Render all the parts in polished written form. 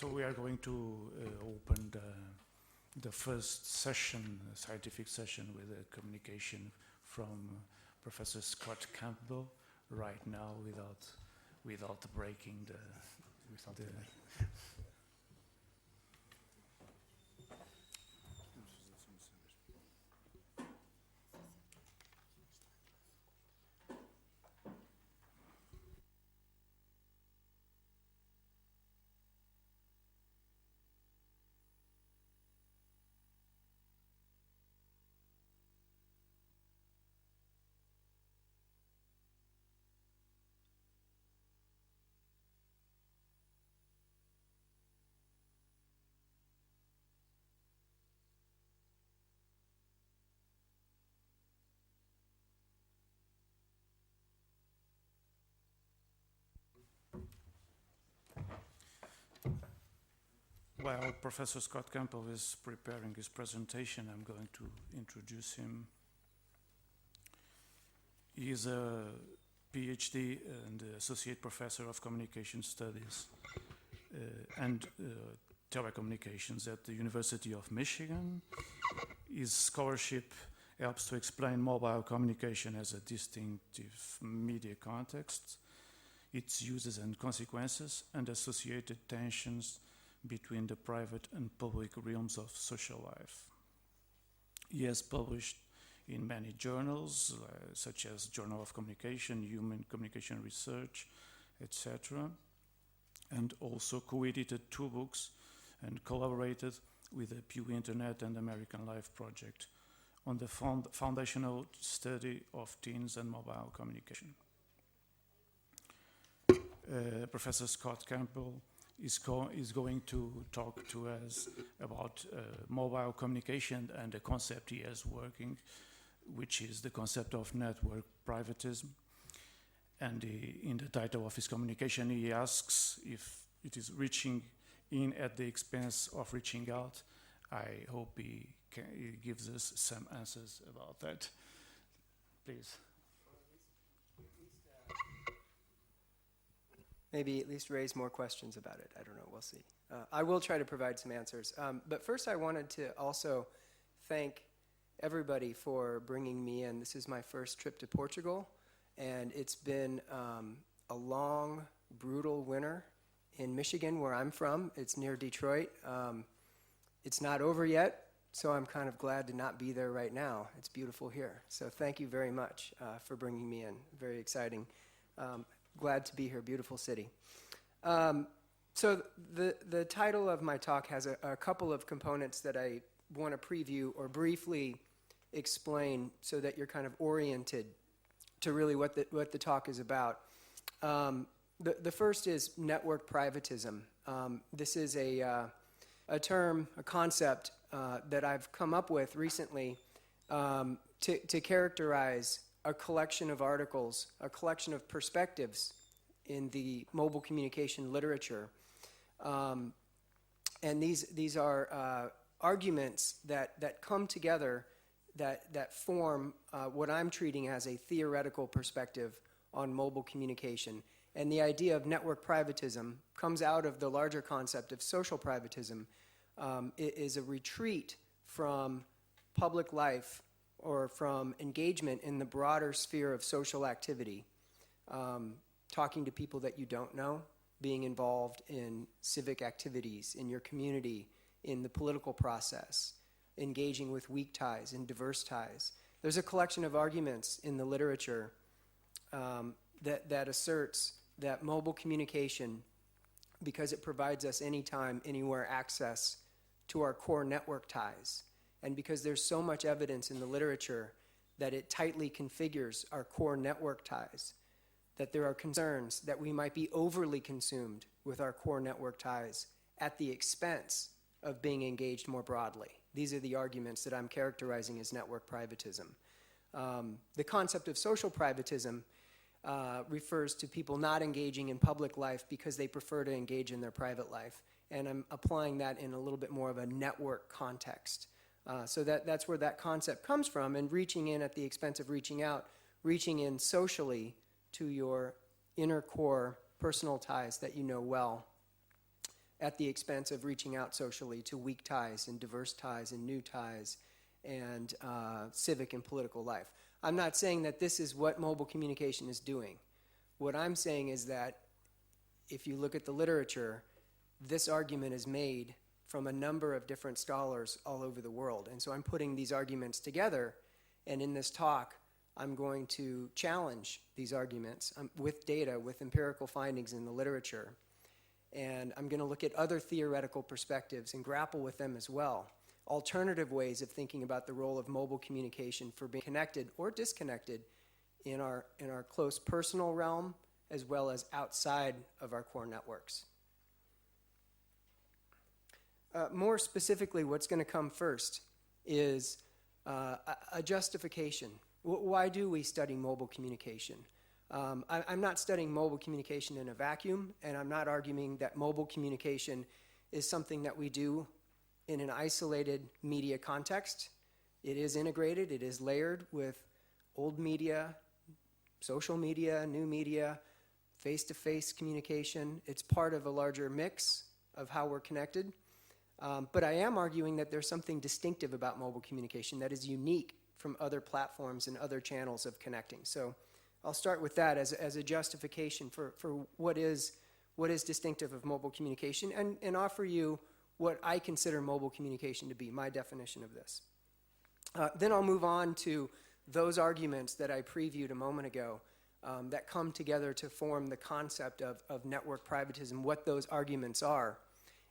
So we are going to open the first session, scientific session, with a communication from Professor Scott Campbell right now, without breaking the. While Professor Scott Campbell is preparing his presentation, I'm going to introduce him. He is a PhD and Associate Professor of Communication Studies and Telecommunications at the University of Michigan. His scholarship helps to explain mobile communication as a distinctive media context, its uses and consequences, and associated tensions between the private and public realms of social life. He has published in many journals, such as Journal of Communication, Human Communication Research, etc., and also co-edited 2 books and collaborated with the Pew Internet and American Life project on the foundational study of teens and mobile communication. Professor Scott Campbell is going to talk to us about mobile communication and the concept he is working, which is the concept of network privatism. And in the title of his communication, he asks if it is reaching in at the expense of reaching out. I hope he gives us some answers about that. Please. Maybe at least raise more questions about it. I don't know. We'll see. I will try to provide some answers. But first, I wanted to also thank everybody for bringing me in. This is my first trip to Portugal, and it's been a long, brutal winter in Michigan, where I'm from. It's near Detroit. It's not over yet, so I'm kind of glad to not be there right now. It's beautiful here. So thank you very much for bringing me in. Very exciting. Glad to be here, beautiful city. So the title of my talk has a couple of components that I want to preview or briefly explain so that you're kind of oriented to really what the talk is about. The first is network privatism. This is a term, a concept that I've come up with recently to characterize a collection of articles, a collection of perspectives in the mobile communication literature. And these are arguments that come together that form what I'm treating as a theoretical perspective on mobile communication. And the idea of network privatism comes out of the larger concept of social privatism. It is a retreat from public life or from engagement in the broader sphere of social activity, talking to people that you don't know, being involved in civic activities, in your community, in the political process, engaging with weak ties and diverse ties. There's a collection of arguments in the literature that asserts that mobile communication, because it provides us anytime, anywhere access to our core network ties, and because there's so much evidence in the literature that it tightly configures our core network ties, that there are concerns that we might be overly consumed with our core network ties at the expense of being engaged more broadly. These are the arguments that I'm characterizing as network privatism. The concept of social privatism refers to people not engaging in public life because they prefer to engage in their private life. And I'm applying that in a little bit more of a network context. So that's where that concept comes from, and reaching in at the expense of reaching out, reaching in socially to your inner core personal ties that you know well. at the expense of reaching out socially to weak ties and diverse ties and new ties and civic and political life. I'm not saying that this is what mobile communication is doing. What I'm saying is that if you look at the literature, this argument is made from a number of different scholars all over the world. And so I'm putting these arguments together, and in this talk, I'm going to challenge these arguments with data, with empirical findings in the literature. And I'm going to look at other theoretical perspectives and grapple with them as well. Alternative ways of thinking about the role of mobile communication for being connected or disconnected in our close personal realm as well as outside of our core networks. More specifically, what's going to come first is a justification. Why do we study mobile communication? I'm not studying mobile communication in a vacuum, and I'm not arguing that mobile communication is something that we do in an isolated media context. It is integrated, it is layered with old media, social media, new media, face-to-face communication. It's part of a larger mix of how we're connected. But I am arguing that there's something distinctive about mobile communication that is unique from other platforms and other channels of connecting. So I'll start with that as a justification for what is distinctive of mobile communication and offer you what I consider mobile communication to be, my definition of this. Then I'll move on to those arguments that I previewed a moment ago that come together to form the concept of network privatism, what those arguments are.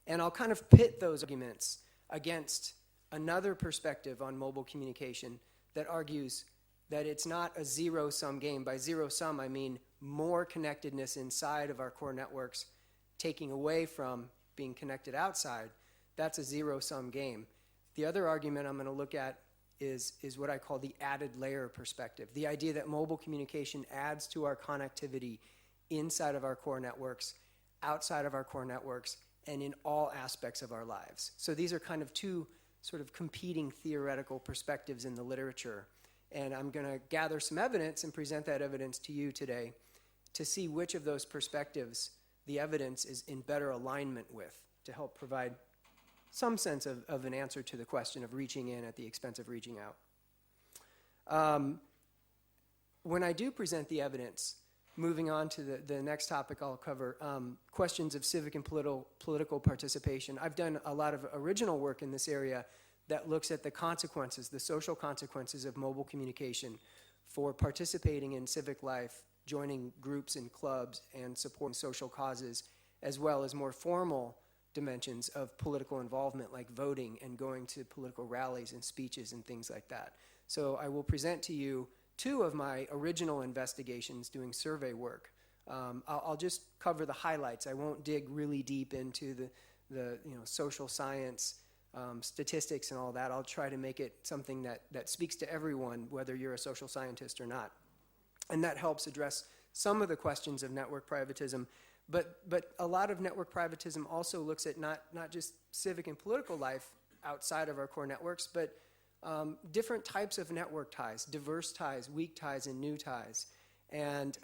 And I'll kind of pit those arguments against another perspective on mobile communication that argues that it's not a zero-sum game. By zero-sum, I mean more connectedness inside of our core networks, taking away from being connected outside. That's a zero-sum game. The other argument I'm going to look at is what I call the added layer perspective, the idea that mobile communication adds to our connectivity inside of our core networks, outside of our core networks, and in all aspects of our lives. So these are kind of two sort of competing theoretical perspectives in the literature. And I'm going to gather some evidence and present that evidence to you today to see which of those perspectives the evidence is in better alignment with to help provide some sense of an answer to the question of reaching in at the expense of reaching out. When I do present the evidence, moving on to the next topic I'll cover, questions of civic and political participation. I've done a lot of original work in this area that looks at the consequences, the social consequences of mobile communication for participating in civic life, joining groups and clubs, and supporting social causes, as well as more formal dimensions of political involvement like voting and going to political rallies and speeches and things like that. So I will present to you two of my original investigations doing survey work. I'll just cover the highlights. I won't dig really deep into the social science statistics and all that. I'll try to make it something that speaks to everyone, whether you're a social scientist or not. And that helps address some of the questions of network privatism. But a lot of network privatism also looks at not just civic and political life outside of our core networks, but different types of network ties, diverse ties, weak ties, and new ties. And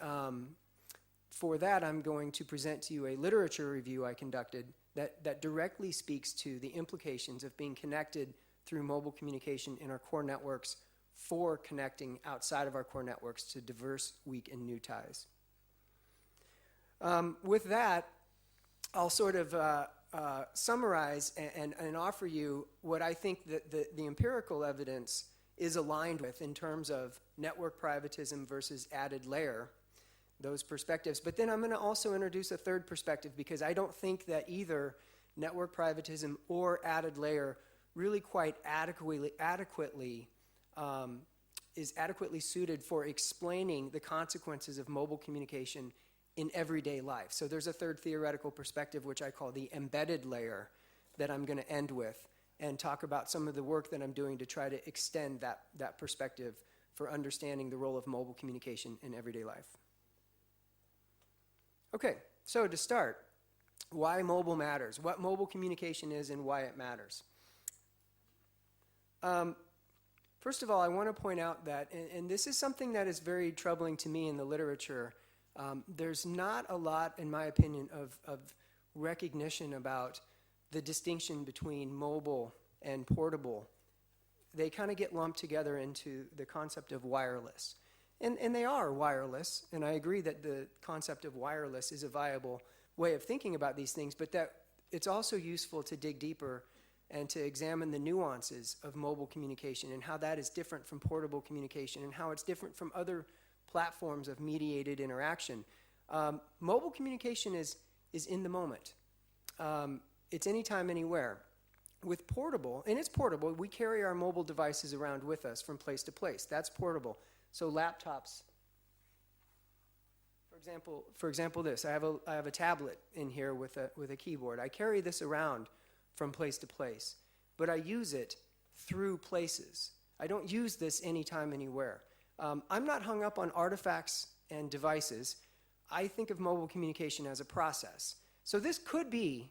for that, I'm going to present to you a literature review I conducted that directly speaks to the implications of being connected through mobile communication in our core networks for connecting outside of our core networks to diverse, weak, and new ties. With that, I'll sort of summarize and offer you what I think that the empirical evidence is aligned with in terms of network privatism versus added layer, those perspectives. But then I'm going to also introduce a third perspective because I don't think that either network privatism or added layer really quite adequately is adequately suited for explaining the consequences of mobile communication in everyday life. So there's a third theoretical perspective, which I call the embedded layer, that I'm going to end with and talk about some of the work that I'm doing to try to extend that perspective for understanding the role of mobile communication in everyday life. Okay, so to start, why mobile matters, what mobile communication is and why it matters. First of all, I want to point out that, and this is something that is very troubling to me in the literature, there's not a lot, in my opinion, of recognition about the distinction between mobile and portable, they kind of get lumped together into the concept of wireless. And they are wireless, and I agree that the concept of wireless is a viable way of thinking about these things, but that it's also useful to dig deeper and to examine the nuances of mobile communication and how that is different from portable communication and how it's different from other platforms of mediated interaction. Mobile communication is in the moment. It's anytime, anywhere. With portable, and it's portable, we carry our mobile devices around with us from place to place. That's portable. So laptops, for example, this. I have a tablet in here with a keyboard. I carry this around from place to place, but I use it through places. I don't use this anytime, anywhere. I'm not hung up on artifacts and devices. I think of mobile communication as a process. So this could be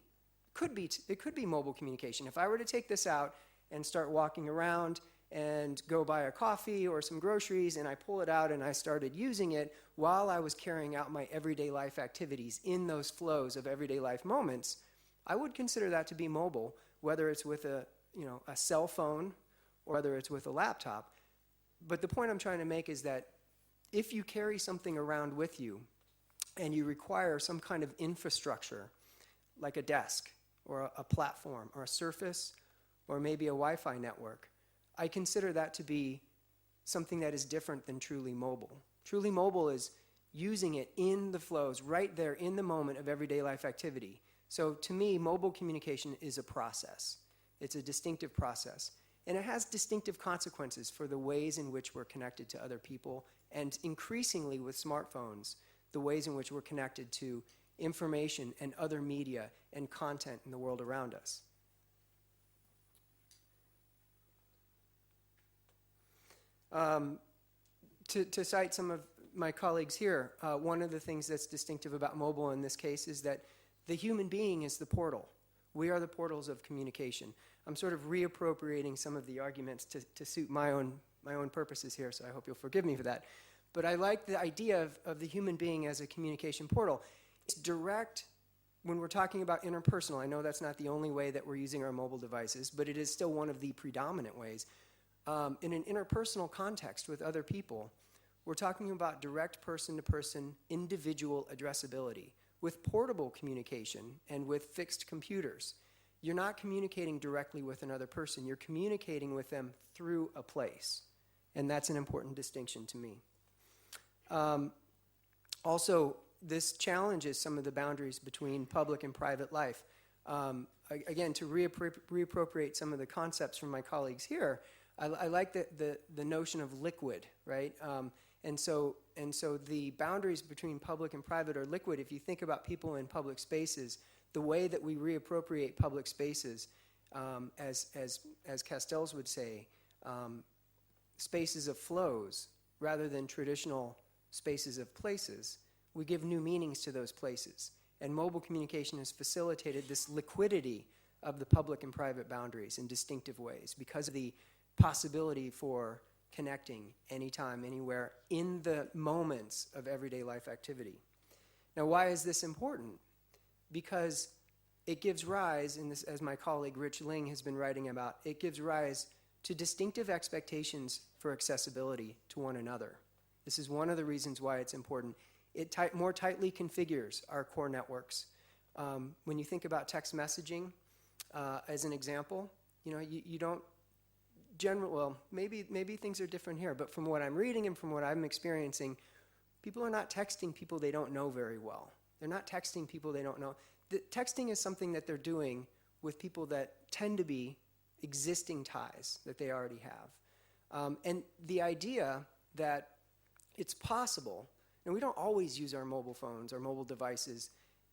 mobile communication. If I were to take this out and start walking around and go buy a coffee or some groceries, and I pull it out and I started using it while I was carrying out my everyday life activities in those flows of everyday life moments, I would consider that to be mobile, whether it's with a cell phone or whether it's with a laptop. But the point I'm trying to make is that if you carry something around with you and you require some kind of infrastructure, like a desk or a platform or a surface or maybe a Wi-Fi network, I consider that to be something that is different than truly mobile. Truly mobile is using it in the flows, right there in the moment of everyday life activity. So to me, mobile communication is a process. It's a distinctive process. And it has distinctive consequences for the ways in which we're connected to other people, and increasingly with smartphones, the ways in which we're connected to information and other media and content in the world around us. To cite some of my colleagues here, one of the things that's distinctive about mobile in this case is that the human being is the portal. We are the portals of communication. I'm sort of reappropriating some of the arguments to suit my own purposes here, so I hope you'll forgive me for that. But I like the idea of the human being as a communication portal. It's direct when we're talking about interpersonal. I know that's not the only way that we're using our mobile devices, but it is still one of the predominant ways. In an interpersonal context with other people, we're talking about direct person-to-person individual addressability. With portable communication and with fixed computers, you're not communicating directly with another person. You're communicating with them through a place. And that's an important distinction to me. Also, this challenges some of the boundaries between public and private life. Again, to reappropriate some of the concepts from my colleagues here, I like the notion of liquid, right? And so the boundaries between public and private are liquid. If you think about people in public spaces, the way that we reappropriate public spaces, as Castells would say, spaces of flows rather than traditional spaces of places, we give new meanings to those places. And mobile communication has facilitated this liquidity of the public and private boundaries in distinctive ways because of the possibility for connecting anytime, anywhere, in the moments of everyday life activity. Now, why is this important? Because it gives rise, in this, as my colleague Rich Ling has been writing about, it gives rise to distinctive expectations for accessibility to one another. This is one of the reasons why it's important. It more tightly configures our core networks. When you think about text messaging, as an example, you don't well, maybe things are different here, but from what I'm reading and from what I'm experiencing, people are not texting people they don't know very well. They're not texting people they don't know. Texting is something that they're doing with people that tend to be existing ties that they already have. And the idea that it's possible, and we don't always use our mobile phones or mobile devices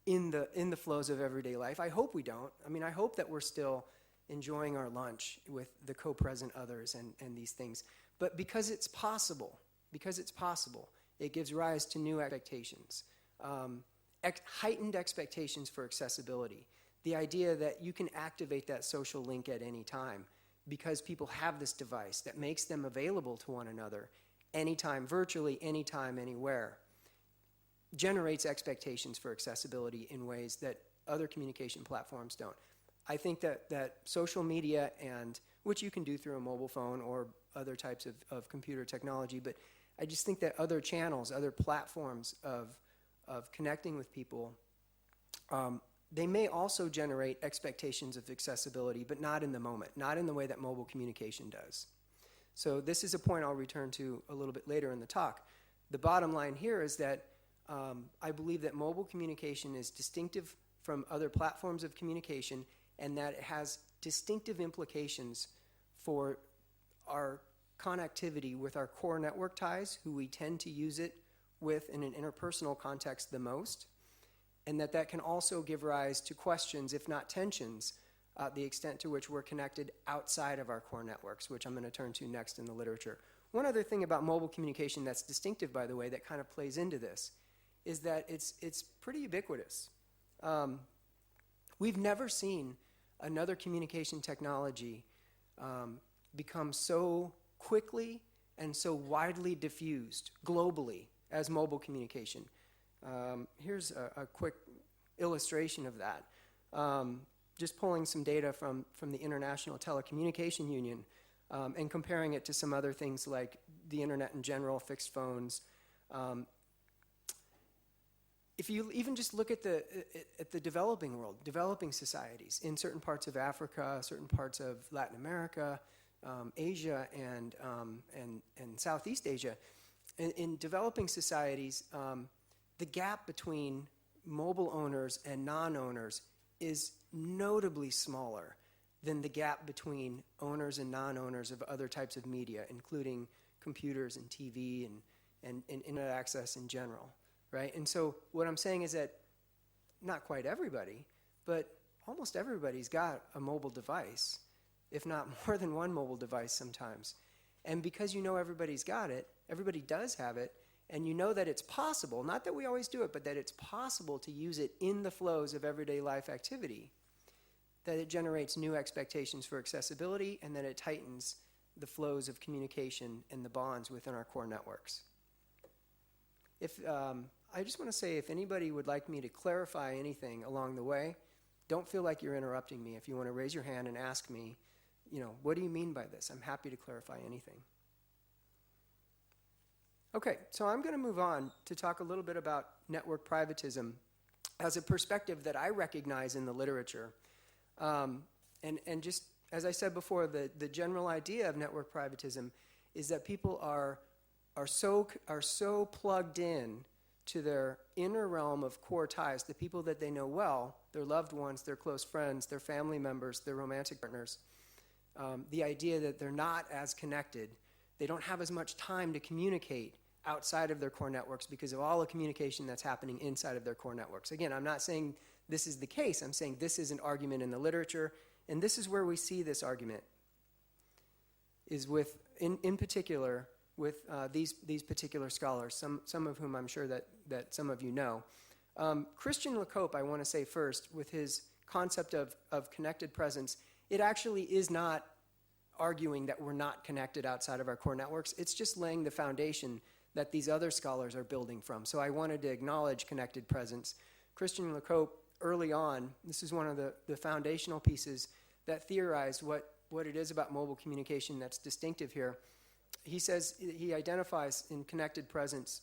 in the flows of everyday life. I hope we don't. I mean, I hope that we're still enjoying our lunch with the co-present others and these things. But because it's possible, it gives rise to new expectations, heightened expectations for accessibility. The idea that you can activate that social link at any time because people have this device that makes them available to one another anytime, virtually anytime, anywhere, generates expectations for accessibility in ways that other communication platforms don't. I think that social media, and which you can do through a mobile phone or other types of computer technology, but I just think that other channels, other platforms of connecting with people, they may also generate expectations of accessibility, but not in the moment, not in the way that mobile communication does. So this is a point I'll return to a little bit later in the talk. The bottom line here is that I believe that mobile communication is distinctive from other platforms of communication, and that it has distinctive implications for our connectivity with our core network ties, who we tend to use it with in an interpersonal context the most, and that can also give rise to questions, if not tensions, the extent to which we're connected outside of our core networks, which I'm going to turn to next in the literature. One other thing about mobile communication that's distinctive, by the way, that kind of plays into this, is that it's pretty ubiquitous. We've never seen another communication technology become so quickly and so widely diffused globally as mobile communication. Here's a quick illustration of that. Just pulling some data from the International Telecommunication Union and comparing it to some other things like the internet in general, fixed phones. If you even just look at the developing world, developing societies in certain parts of Africa, certain parts of Latin America, Asia, and Southeast Asia, in developing societies, the gap between mobile owners and non-owners is notably smaller than the gap between owners and non-owners of other types of media, including computers and TV and internet access in general. Right? And so what I'm saying is that not quite everybody, but almost everybody's got a mobile device, if not more than one mobile device sometimes. And because you know everybody's got it, everybody does have it, and you know that it's possible, not that we always do it, but that it's possible to use it in the flows of everyday life activity, that it generates new expectations for accessibility, and that it tightens the flows of communication and the bonds within our core networks. I just want to say, if anybody would like me to clarify anything along the way, don't feel like you're interrupting me. If you want to raise your hand and ask me, what do you mean by this? I'm happy to clarify anything. Okay, so I'm going to move on to talk a little bit about network privatism as a perspective that I recognize in the literature. And just as I said before, the general idea of network privatism is that people are so plugged in to their inner realm of core ties, the people that they know well, their loved ones, their close friends, their family members, their romantic partners, the idea that they're not as connected, they don't have as much time to communicate outside of their core networks because of all the communication that's happening inside of their core networks. Again, I'm not saying this is the case, I'm saying this is an argument in the literature, and this is where we see this argument, is with, in particular, with these particular scholars, some of whom I'm sure that some of you know. Christian Lecope, I want to say first, with his concept of connected presence, it actually is not arguing that we're not connected outside of our core networks. It's just laying the foundation that these other scholars are building from. So I wanted to acknowledge connected presence. Christian Lecope, early on, this is one of the foundational pieces that theorized what it is about mobile communication that's distinctive here. He identifies in connected presence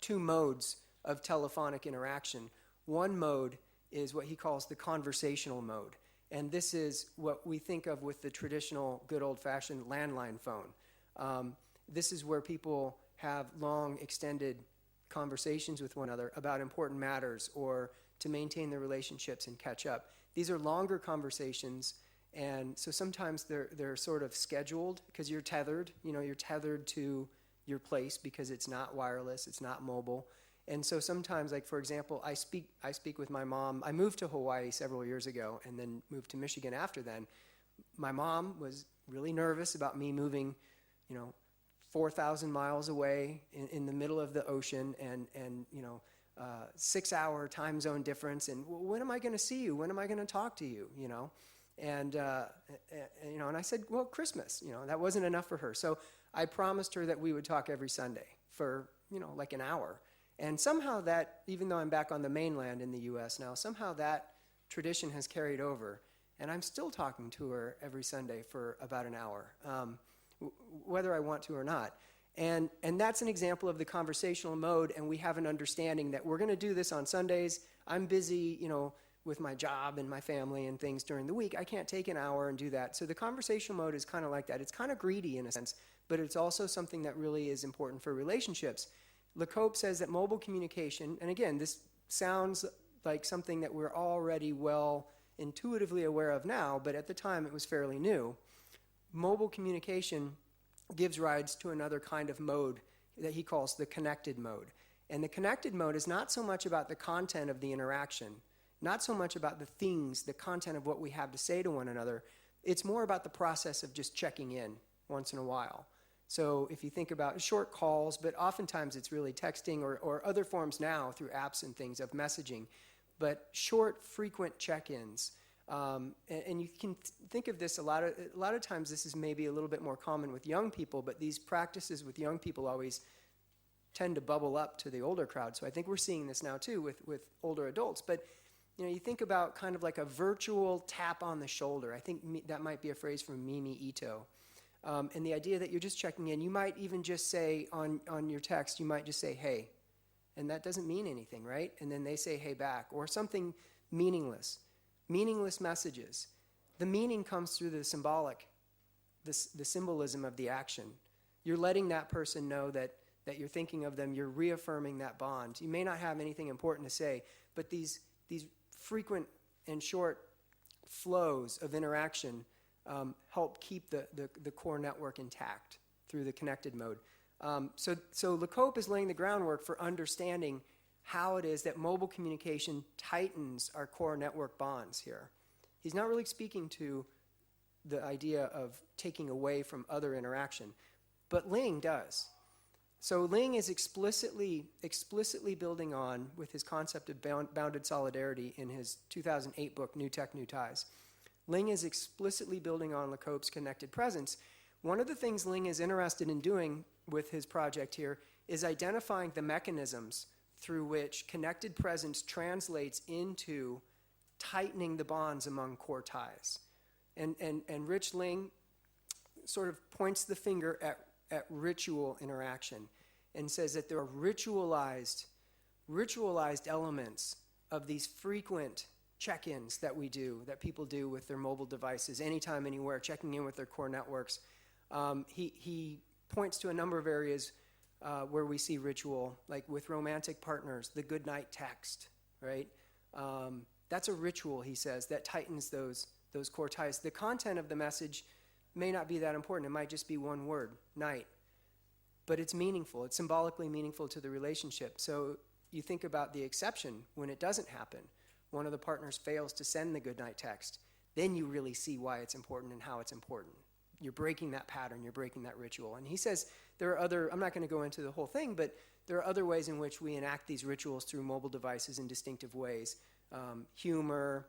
two modes of telephonic interaction. One mode is what he calls the conversational mode. And this is what we think of with the traditional good old-fashioned landline phone. This is where people have long, extended conversations with one another about important matters or to maintain their relationships and catch up. These are longer conversations, and so sometimes they're sort of scheduled because you're tethered. You're tethered to your place because it's not wireless, it's not mobile. And so sometimes, like for example, I speak with my mom. I moved to Hawaii several years ago and then moved to Michigan after then. My mom was really nervous about me moving, 4,000 miles away in the middle of the ocean and 6-hour time zone difference. And when am I going to see you? When am I going to talk to you? And I said, well, Christmas. That wasn't enough for her. So I promised her that we would talk every Sunday for like an hour. And somehow that, even though I'm back on the mainland in the U.S. now, somehow that tradition has carried over, and I'm still talking to her every Sunday for about an hour, whether I want to or not. And that's an example of the conversational mode, and we have an understanding that we're going to do this on Sundays. I'm busy, with my job and my family and things during the week. I can't take an hour and do that. So the conversational mode is kind of like that. It's kind of greedy in a sense, but it's also something that really is important for relationships. LeCope says that mobile communication, and again, this sounds like something that we're already well intuitively aware of now, but at the time it was fairly new. Mobile communication gives rise to another kind of mode that he calls the connected mode. And the connected mode is not so much about the content of the interaction, not so much about the things, the content of what we have to say to one another. It's more about the process of just checking in once in a while. So if you think about short calls, but oftentimes it's really texting or other forms now through apps and things of messaging, but short, frequent check-ins. And you can think of this a lot of times. This is maybe a little bit more common with young people, but these practices with young people always tend to bubble up to the older crowd. So I think we're seeing this now too with older adults. But you think about kind of like a virtual tap on the shoulder. I think that might be a phrase from Mimi Ito. And the idea that you're just checking in, you might even just say on your text, you might just say, hey, and that doesn't mean anything, right? And then they say, hey, back, or something meaningless messages. The meaning comes through the symbolic, the symbolism of the action. You're letting that person know that you're thinking of them, you're reaffirming that bond. You may not have anything important to say, but these frequent and short flows of interaction help keep the core network intact through the connected mode. So LeCope is laying the groundwork for understanding how it is that mobile communication tightens our core network bonds here. He's not really speaking to the idea of taking away from other interaction, but Ling does. So Ling is explicitly building on with his concept of bounded solidarity in his 2008 book, New Tech, New Ties. Ling is explicitly building on LeCope's connected presence. One of the things Ling is interested in doing with his project here is identifying the mechanisms through which connected presence translates into tightening the bonds among core ties. And Rich Ling sort of points the finger at ritual interaction and says that there are ritualized elements of these frequent check-ins that people do with their mobile devices, anytime, anywhere, checking in with their core networks. He points to a number of areas where we see ritual, like with romantic partners, the goodnight text, right? That's a ritual, he says, that tightens those core ties. The content of the message may not be that important. It might just be one word, night. But it's meaningful. It's symbolically meaningful to the relationship. So you think about the exception when it doesn't happen. One of the partners fails to send the goodnight text. Then you really see why it's important and how it's important. You're breaking that pattern. You're breaking that ritual. And he says there are other, I'm not going to go into the whole thing, but there are other ways in which we enact these rituals through mobile devices in distinctive ways. Humor,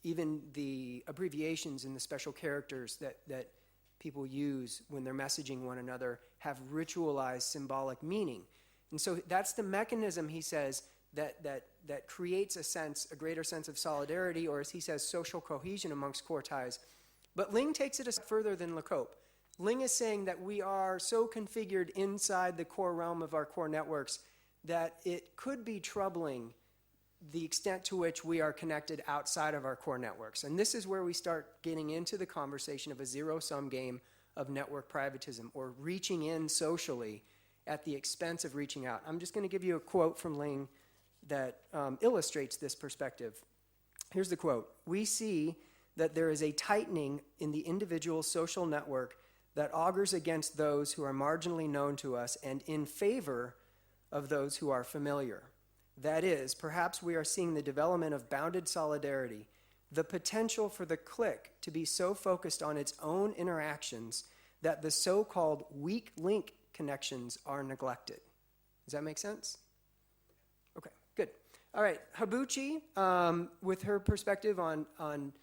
even the abbreviations and the special characters that people use when they're messaging one another have ritualized symbolic meaning. And so that's the mechanism, he says, that creates a greater sense of solidarity, or as he says, social cohesion amongst core ties. But Ling takes it a step further than LeCope. Ling is saying that we are so configured inside the core realm of our core networks that it could be troubling the extent to which we are connected outside of our core networks. And this is where we start getting into the conversation of a zero-sum game of network privatism, or reaching in socially at the expense of reaching out. I'm just going to give you a quote from Ling that illustrates this perspective. Here's the quote. "We see that there is a tightening in the individual social network that augurs against those who are marginally known to us and in favor of those who are familiar. That is, perhaps we are seeing the development of bounded solidarity, the potential for the clique to be so focused on its own interactions that the so-called weak link connections are neglected." Does that make sense? Okay, good. All right, Habuchi, with her perspective on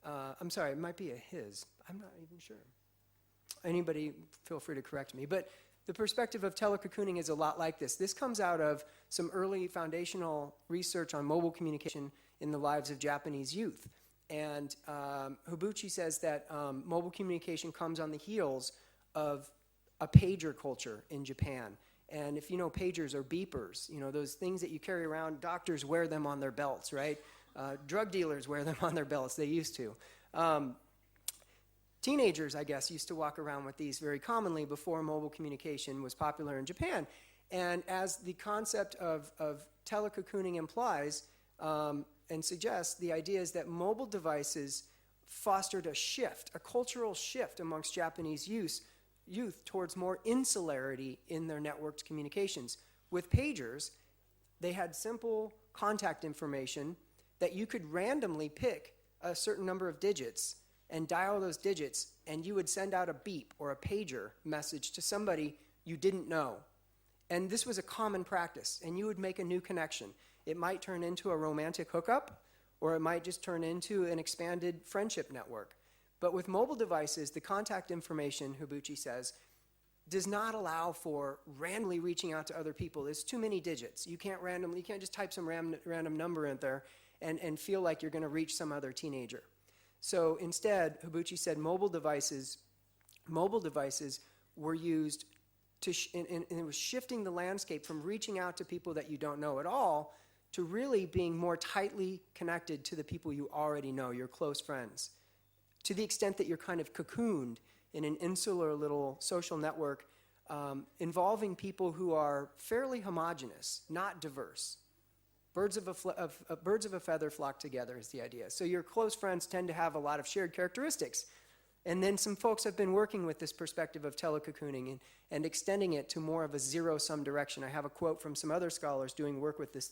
I'm sorry, it might be a his. I'm not even sure. Anybody, feel free to correct me. But the perspective of telecocooning is a lot like this. This comes out of some early foundational research on mobile communication in the lives of Japanese youth. And Hibuchi says that mobile communication comes on the heels of a pager culture in Japan. And if you know, pagers are beepers, those things that you carry around. Doctors wear them on their belts, right? Drug dealers wear them on their belts. They used to. Teenagers, I guess, used to walk around with these very commonly before mobile communication was popular in Japan. And as the concept of telecocooning implies and suggests, the idea is that mobile devices fostered a shift, a cultural shift amongst Japanese youth towards more insularity in their networked communications. With pagers, they had simple contact information that you could randomly pick a certain number of digits and dial those digits, and you would send out a beep or a pager message to somebody you didn't know. And this was a common practice, and you would make a new connection. It might turn into a romantic hookup, or it might just turn into an expanded friendship network. But with mobile devices, the contact information, Hibuchi says, does not allow for randomly reaching out to other people. There's too many digits. You can't just type some random number in there and feel like you're going to reach some other teenager. So instead, Hibuchi said mobile devices were used and it was shifting the landscape from reaching out to people that you don't know at all to really being more tightly connected to the people you already know, your close friends, to the extent that you're kind of cocooned in an insular little social network involving people who are fairly homogeneous, not diverse. Birds of a feather flock together is the idea. So your close friends tend to have a lot of shared characteristics. And then some folks have been working with this perspective of telecocooning and extending it to more of a zero-sum direction. I have a quote from some other scholars doing work with this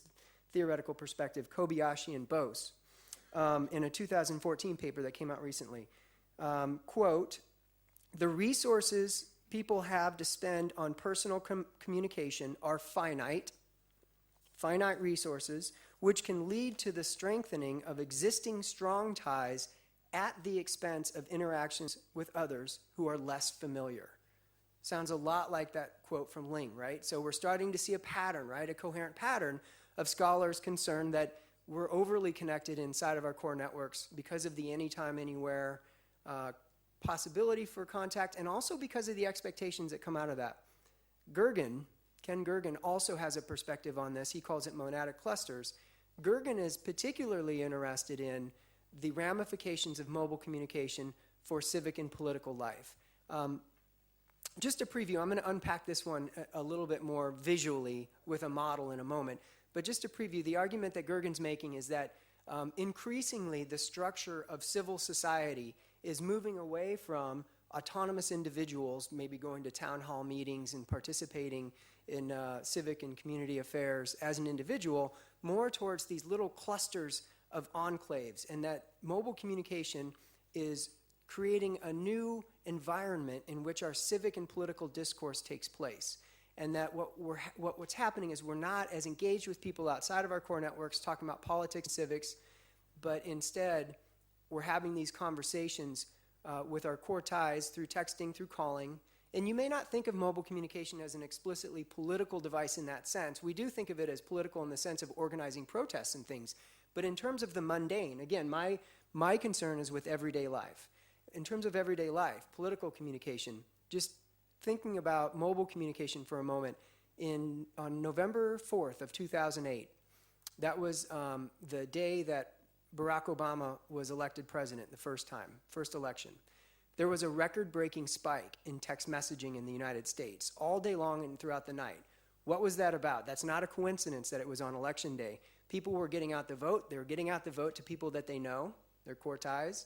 theoretical perspective, Kobayashi and Bose, in a 2014 paper that came out recently. Quote, "The resources people have to spend on personal communication are finite resources, which can lead to the strengthening of existing strong ties at the expense of interactions with others who are less familiar." Sounds a lot like that quote from Ling, right? So we're starting to see a pattern, right? A coherent pattern of scholars concerned that we're overly connected inside of our core networks because of the anytime, anywhere possibility for contact, and also because of the expectations that come out of that. Ken Gergen also has a perspective on this. He calls it monadic clusters. Gergen is particularly interested in the ramifications of mobile communication for civic and political life. Just a preview, I'm going to unpack this one a little bit more visually with a model in a moment, but just to preview, the argument that Gergen's making is that increasingly the structure of civil society is moving away from autonomous individuals, maybe going to town hall meetings and participating in civic and community affairs as an individual, more towards these little clusters of enclaves, and that mobile communication is creating a new environment in which our civic and political discourse takes place. And that what's happening is we're not as engaged with people outside of our core networks talking about politics and civics, but instead we're having these conversations with our core ties through texting, through calling. And you may not think of mobile communication as an explicitly political device in that sense. We do think of it as political in the sense of organizing protests and things. But in terms of the mundane, again, my concern is with everyday life. In terms of everyday life, political communication, just thinking about mobile communication for a moment, on November 4th of 2008, that was the day that Barack Obama was elected president the first election. There was a record-breaking spike in text messaging in the United States all day long and throughout the night. What was that about? That's not a coincidence that it was on election day. People were getting out the vote. They were getting out the vote to people that they know, their core ties,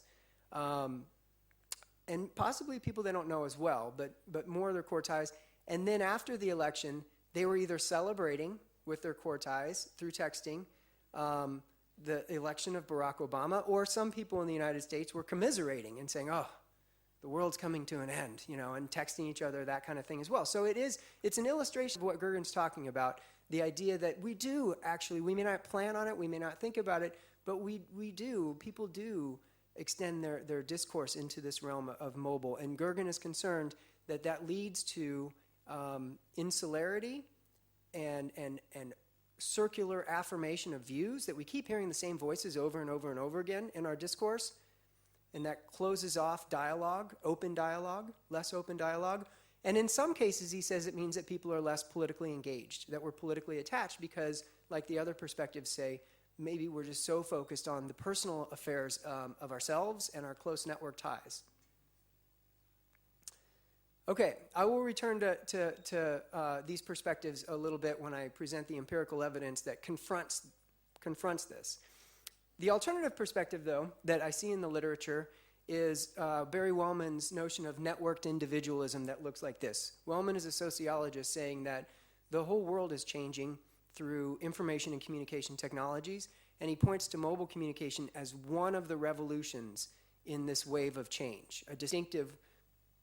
and possibly people they don't know as well, but more their core ties. And then after the election, they were either celebrating with their core ties through texting the election of Barack Obama, or some people in the United States were commiserating and saying, oh, the world's coming to an end, and texting each other, that kind of thing as well. So it's an illustration of what Gergen's talking about, the idea that we may not plan on it, we may not think about it, but people do extend their discourse into this realm of mobile. And Gergen is concerned that leads to insularity and circular affirmation of views, that we keep hearing the same voices over and over and over again in our discourse, and that closes off dialogue, open dialogue, less open dialogue. And in some cases, he says it means that people are less politically engaged, that we're politically attached because, like the other perspectives say, maybe we're just so focused on the personal affairs of ourselves and our close network ties. Okay, I will return to these perspectives a little bit when I present the empirical evidence that confronts this. The alternative perspective, though, that I see in the literature is Barry Wellman's notion of networked individualism that looks like this. Wellman is a sociologist saying that the whole world is changing through information and communication technologies, and he points to mobile communication as one of the revolutions in this wave of change, a distinctive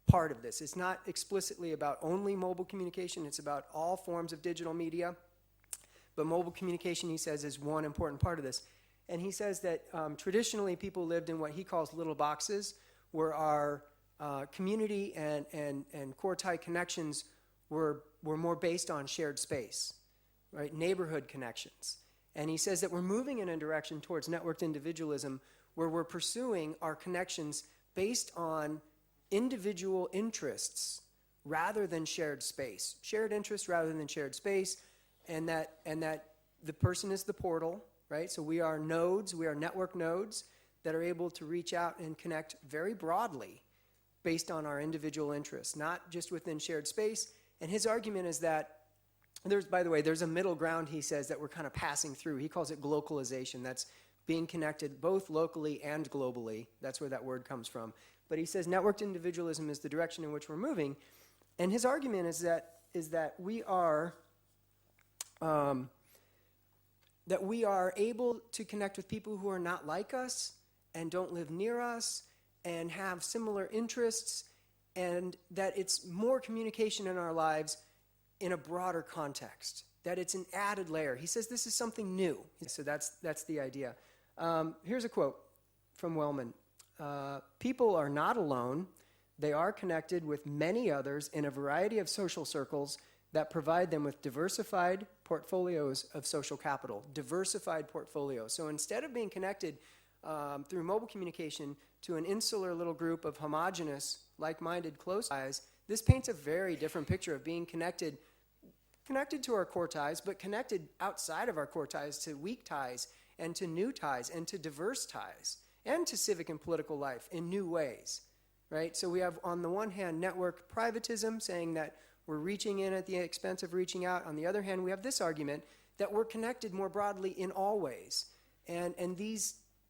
part of this. It's not explicitly about only mobile communication, it's about all forms of digital media, but mobile communication, he says, is one important part of this. And he says that traditionally people lived in what he calls little boxes, where our community and core tie connections were more based on shared space, right? Neighborhood connections. And he says that we're moving in a direction towards networked individualism where we're pursuing our connections based on individual interests rather than shared space. Shared interests rather than shared space, and that the person is the portal, right? So we are nodes, we are network nodes that are able to reach out and connect very broadly based on our individual interests, not just within shared space. And his argument is that there's a middle ground, he says, that we're kind of passing through. He calls it glocalization. That's being connected both locally and globally. That's where that word comes from. But he says networked individualism is the direction in which we're moving. And his argument is that we are able to connect with people who are not like us and don't live near us and have similar interests, and that it's more communication in our lives in a broader context, that it's an added layer. He says this is something new. So that's the idea. Here's a quote from Wellman. People are not alone. They are connected with many others in a variety of social circles that provide them with diversified portfolios of social capital. Diversified portfolios. So instead of being connected through mobile communication to an insular little group of homogenous, like-minded, close ties, this paints a very different picture of being connected to our core ties, but connected outside of our core ties to weak ties and to new ties and to diverse ties and to civic and political life in new ways, right? So we have, on the one hand, network privatism, saying that we're reaching in at the expense of reaching out. On the other hand, we have this argument that we're connected more broadly in all ways. And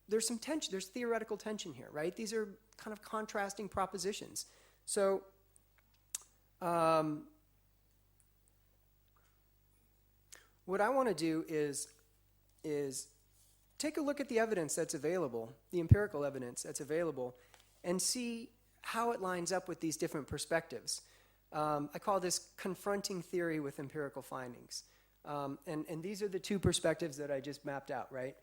there's some tension, there's theoretical tension here, right? These are kind of contrasting propositions. So what I want to do is take a look at the evidence that's available, the empirical evidence that's available, and see how it lines up with these different perspectives. I call this confronting theory with empirical findings. And these are the two perspectives that I just mapped out, right?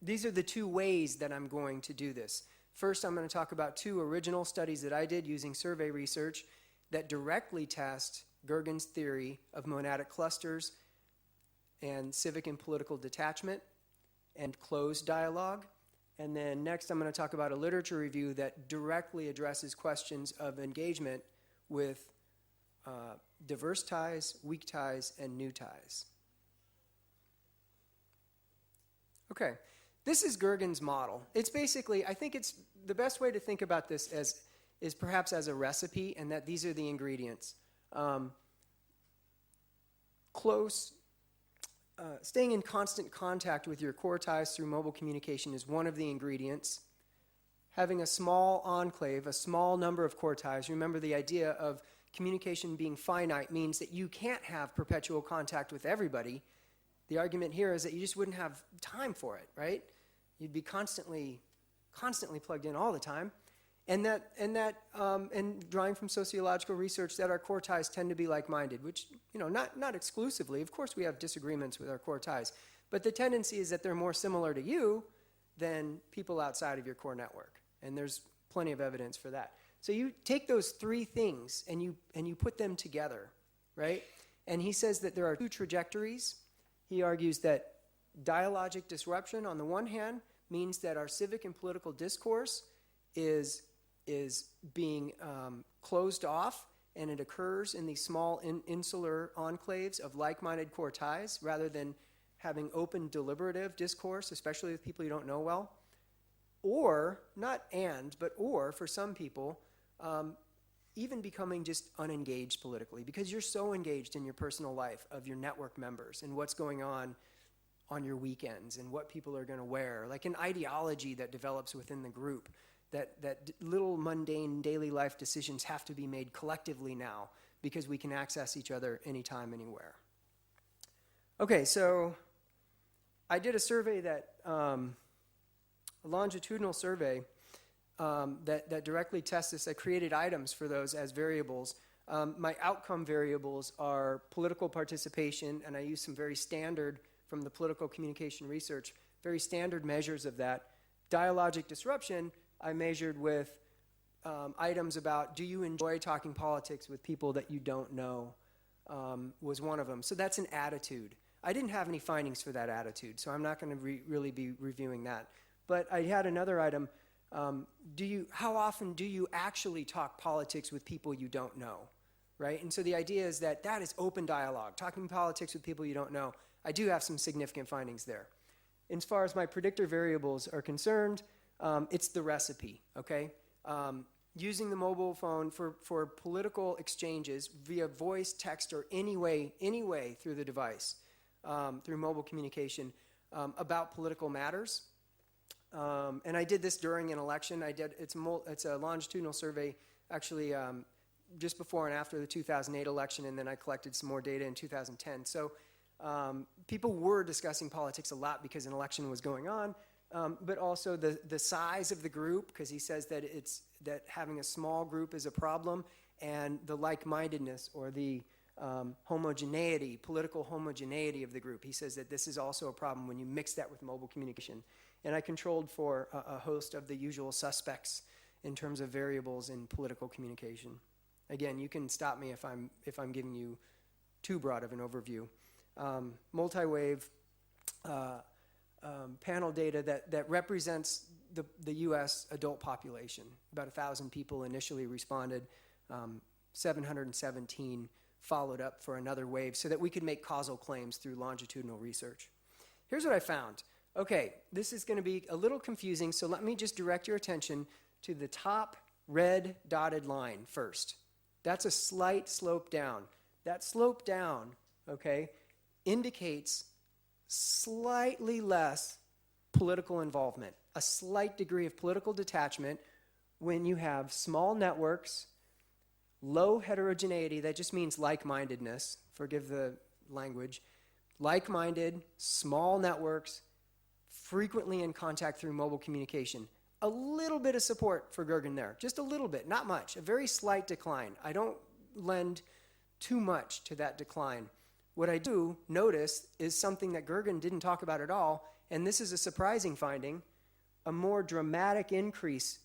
These are the two ways that I'm going to do this. First, I'm going to talk about two original studies that I did using survey research that directly test Gergen's theory of monadic clusters and civic and political detachment and closed dialogue. And then next, I'm going to talk about a literature review that directly addresses questions of engagement with diverse ties, weak ties, and new ties. Okay, this is Gergen's model. It's basically, I think it's the best way to think about this is perhaps as a recipe, and that these are the ingredients. Staying in constant contact with your core ties through mobile communication is one of the ingredients. Having a small enclave, a small number of core ties. Remember, the idea of communication being finite means that you can't have perpetual contact with everybody. The argument here is that you just wouldn't have time for it, right? You'd be constantly plugged in all the time. And drawing from sociological research, that our core ties tend to be like-minded, which, not exclusively. Of course, we have disagreements with our core ties, but the tendency is that they're more similar to you than people outside of your core network, and there's plenty of evidence for that. So you take those three things and you put them together, right? And he says that there are two trajectories. He argues that dialogic disruption, on the one hand, means that our civic and political discourse is being closed off, and it occurs in these small insular enclaves of like-minded core ties rather than having open deliberative discourse, especially with people you don't know well. Or, not and, but or, for some people, even becoming just unengaged politically, because you're so engaged in your personal life of your network members and what's going on your weekends and what people are going to wear, like an ideology that develops within the group, that little mundane daily life decisions have to be made collectively now because we can access each other anytime, anywhere. Okay, so I did a survey a longitudinal survey that directly tests this. I created items for those as variables. My outcome variables are political participation, and I use some very standard, from the political communication research, very standard measures of that. Dialogic disruption, I measured with items about, do you enjoy talking politics with people that you don't know, was one of them. So that's an attitude. I didn't have any findings for that attitude, so I'm not going to really be reviewing that. But I had another item, how often do you actually talk politics with people you don't know, right? And so the idea is that is open dialogue, talking politics with people you don't know. I do have some significant findings there. As far as my predictor variables are concerned, it's the recipe, okay? Using the mobile phone for political exchanges via voice, text, or any way through the device, through mobile communication, about political matters. And I did this during an election. It's a longitudinal survey, actually, just before and after the 2008 election, and then I collected some more data in 2010. So people were discussing politics a lot because an election was going on, but also the size of the group, because he says that having a small group is a problem, and the like-mindedness or the homogeneity, political homogeneity of the group. He says that this is also a problem when you mix that with mobile communication. And I controlled for a host of the usual suspects in terms of variables in political communication. Again, you can stop me if I'm giving you too broad of an overview. Multi-wave panel data that represents the U.S. adult population. About 1,000 people initially responded, 717 followed up for another wave so that we could make causal claims through longitudinal research. Here's what I found. Okay, this is going to be a little confusing, so let me just direct your attention to the top red dotted line first. That's a slight slope down. That slope down, okay, indicates slightly less political involvement, a slight degree of political detachment when you have small networks, low heterogeneity, that just means like-mindedness, forgive the language, like-minded, small networks, frequently in contact through mobile communication. A little bit of support for Gergen there, just a little bit, not much, a very slight decline. I don't lend too much to that decline. What I do notice is something that Gergen didn't talk about at all, and this is a surprising finding, a more dramatic increase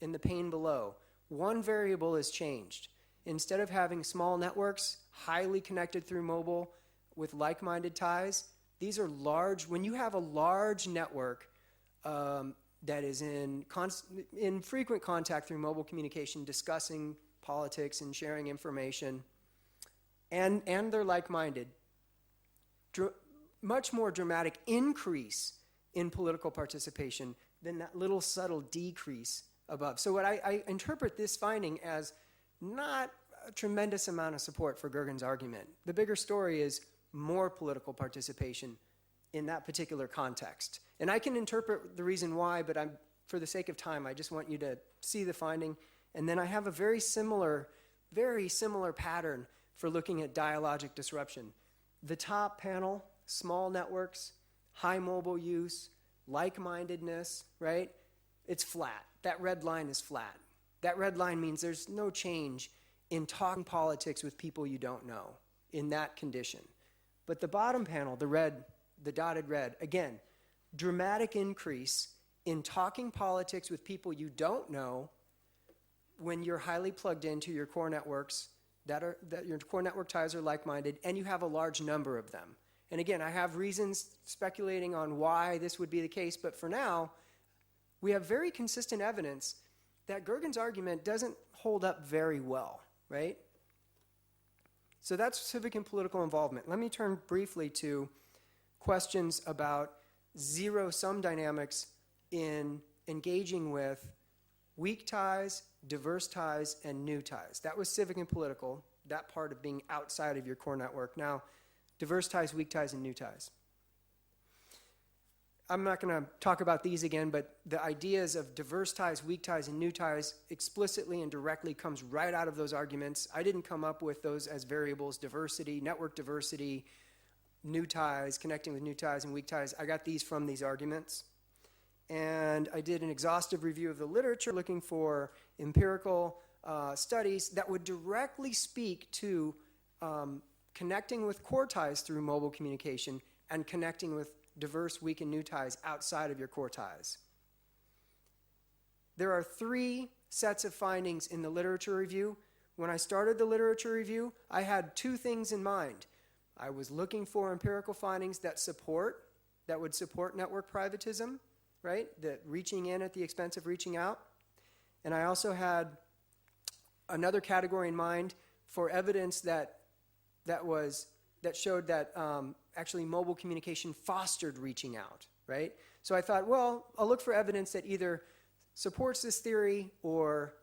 in the pane below. One variable is changed. Instead of having small networks, highly connected through mobile with like-minded ties, these are large. When you have a large network that is in frequent contact through mobile communication, discussing politics and sharing information, and they're like-minded, much more dramatic increase in political participation than that little subtle decrease above. So what I interpret this finding as not a tremendous amount of support for Gergen's argument. The bigger story is more political participation in that particular context. And I can interpret the reason why, but for the sake of time, I just want you to see the finding. And then I have a very similar pattern for looking at dialogic disruption. The top panel, small networks, high mobile use, like-mindedness, right? It's flat. That red line is flat. That red line means there's no change in talking politics with people you don't know in that condition. But the bottom panel, the dotted red, again, dramatic increase in talking politics with people you don't know when you're highly plugged into your core networks that your core network ties are like-minded, and you have a large number of them. And again, I have reasons speculating on why this would be the case, but for now, we have very consistent evidence that Gergen's argument doesn't hold up very well, right? So that's civic and political involvement. Let me turn briefly to questions about zero-sum dynamics in engaging with weak ties, diverse ties, and new ties. That was civic and political, that part of being outside of your core network. Now, diverse ties, weak ties, and new ties. I'm not going to talk about these again, but the ideas of diverse ties, weak ties, and new ties explicitly and directly comes right out of those arguments. I didn't come up with those as variables: diversity, network diversity, new ties, connecting with new ties and weak ties. I got these from these arguments. And I did an exhaustive review of the literature looking for empirical studies that would directly speak to connecting with core ties through mobile communication and connecting with diverse, weak, and new ties outside of your core ties. There are 3 sets of findings in the literature review. When I started the literature review, I had 2 things in mind. I was looking for empirical findings that would support network privatism, right? That reaching in at the expense of reaching out. And I also had another category in mind for evidence that showed that actually mobile communication fostered reaching out, right? So I thought, well, I'll look for evidence that either supports this theory or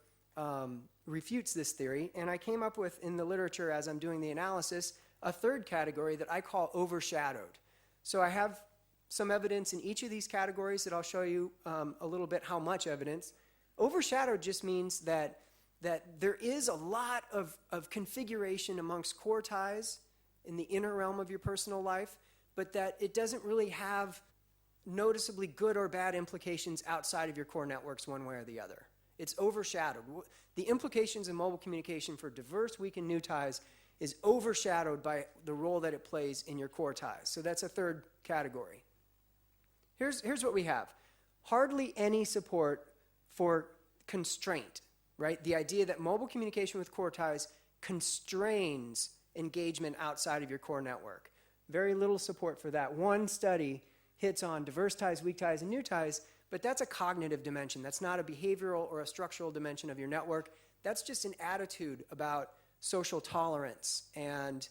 refutes this theory. And I came up with, in the literature as I'm doing the analysis, a third category that I call overshadowed. So I have some evidence in each of these categories that I'll show you a little bit how much evidence. Overshadowed just means that there is a lot of configuration amongst core ties in the inner realm of your personal life, but that it doesn't really have noticeably good or bad implications outside of your core networks one way or the other. It's overshadowed. The implications of mobile communication for diverse, weak, and new ties is overshadowed by the role that it plays in your core ties. So that's a third category. Here's what we have. Hardly any support for constraint, right? The idea that mobile communication with core ties constrains engagement outside of your core network. Very little support for that. One study hits on diverse ties, weak ties, and new ties, but that's a cognitive dimension. That's not a behavioral or a structural dimension of your network. That's just an attitude about social tolerance and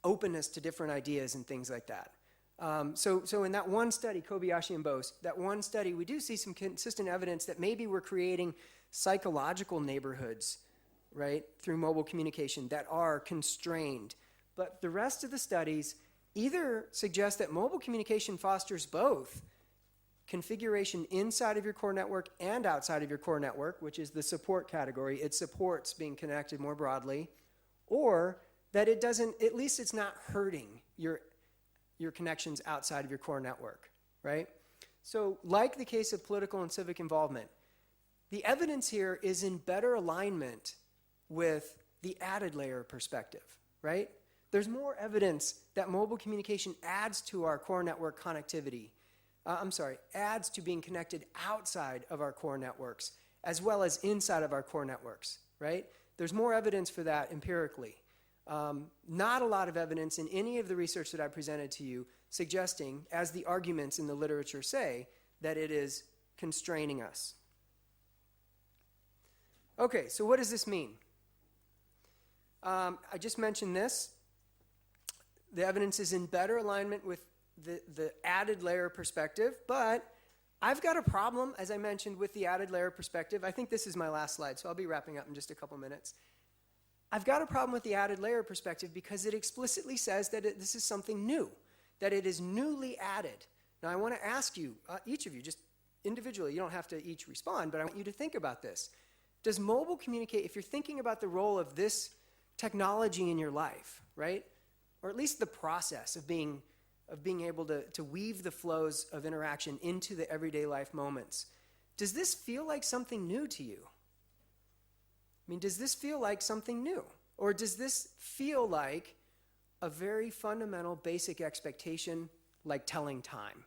openness to different ideas and things like that. So in that one study, Kobayashi and Bose, that one study, we do see some consistent evidence that maybe we're creating psychological neighborhoods, right, through mobile communication that are constrained. But the rest of the studies either suggest that mobile communication fosters both configuration inside of your core network and outside of your core network, which is the support category. It supports being connected more broadly, or that it doesn't, at least it's not hurting your connections outside of your core network, right? So like the case of political and civic involvement, the evidence here is in better alignment with the added layer perspective, right? There's more evidence that mobile communication adds to our core network connectivity. Adds to being connected outside of our core networks as well as inside of our core networks, right? There's more evidence for that empirically. Not a lot of evidence in any of the research that I presented to you suggesting, as the arguments in the literature say, that it is constraining us. Okay, so what does this mean? I just mentioned this. The evidence is in better alignment with the added layer perspective, but I've got a problem, as I mentioned, with the added layer perspective. I think this is my last slide, so I'll be wrapping up in just a couple minutes. I've got a problem with the added layer perspective because it explicitly says that this is something new, that it is newly added. Now, I want to ask you, each of you, just individually, you don't have to each respond, but I want you to think about this. Does mobile communicate, if you're thinking about the role of this technology in your life, right, or at least the process of being able to weave the flows of interaction into the everyday life moments, does this feel like something new to you? I mean, does this feel like something new? Or does this feel like a very fundamental basic expectation, like telling time?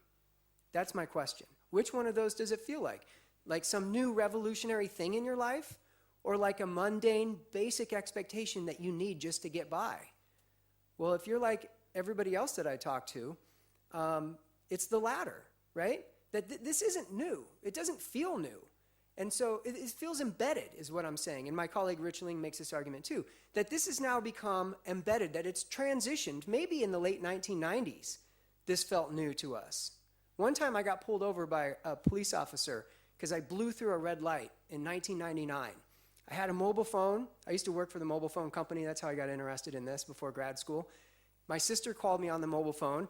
That's my question. Which one of those does it feel like? Like some new revolutionary thing in your life? or like a mundane, basic expectation that you need just to get by. Well, if you're like everybody else that I talk to, it's the latter, right? That this isn't new. It doesn't feel new. And so it feels embedded, is what I'm saying. And my colleague Rich Ling makes this argument too, that this has now become embedded, that it's transitioned. Maybe in the late 1990s, this felt new to us. One time I got pulled over by a police officer because I blew through a red light in 1999. I had a mobile phone. I used to work for the mobile phone company. That's how I got interested in this before grad school. My sister called me on the mobile phone.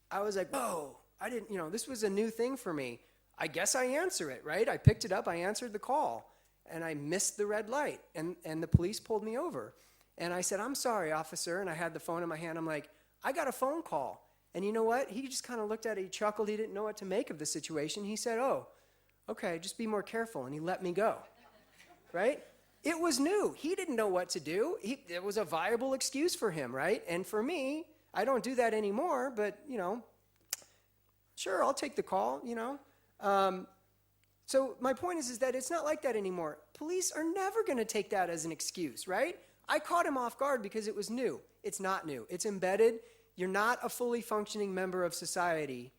I was like, whoa, I didn't, this was a new thing for me. I guess I answer it, right? I picked it up, I answered the call, and I missed the red light, and the police pulled me over. And I said, I'm sorry, officer, and I had the phone in my hand. I'm like, I got a phone call. And you know what? He just kind of looked at it, he chuckled, he didn't know what to make of the situation. He said, oh, okay, just be more careful, and he let me go, right? It was new. He didn't know what to do. It was a viable excuse for him, right? And for me, I don't do that anymore, but, sure, I'll take the call, So my point is that it's not like that anymore. Police are never going to take that as an excuse, right? I caught him off guard because it was new. It's not new. It's embedded. You're not a fully functioning member of society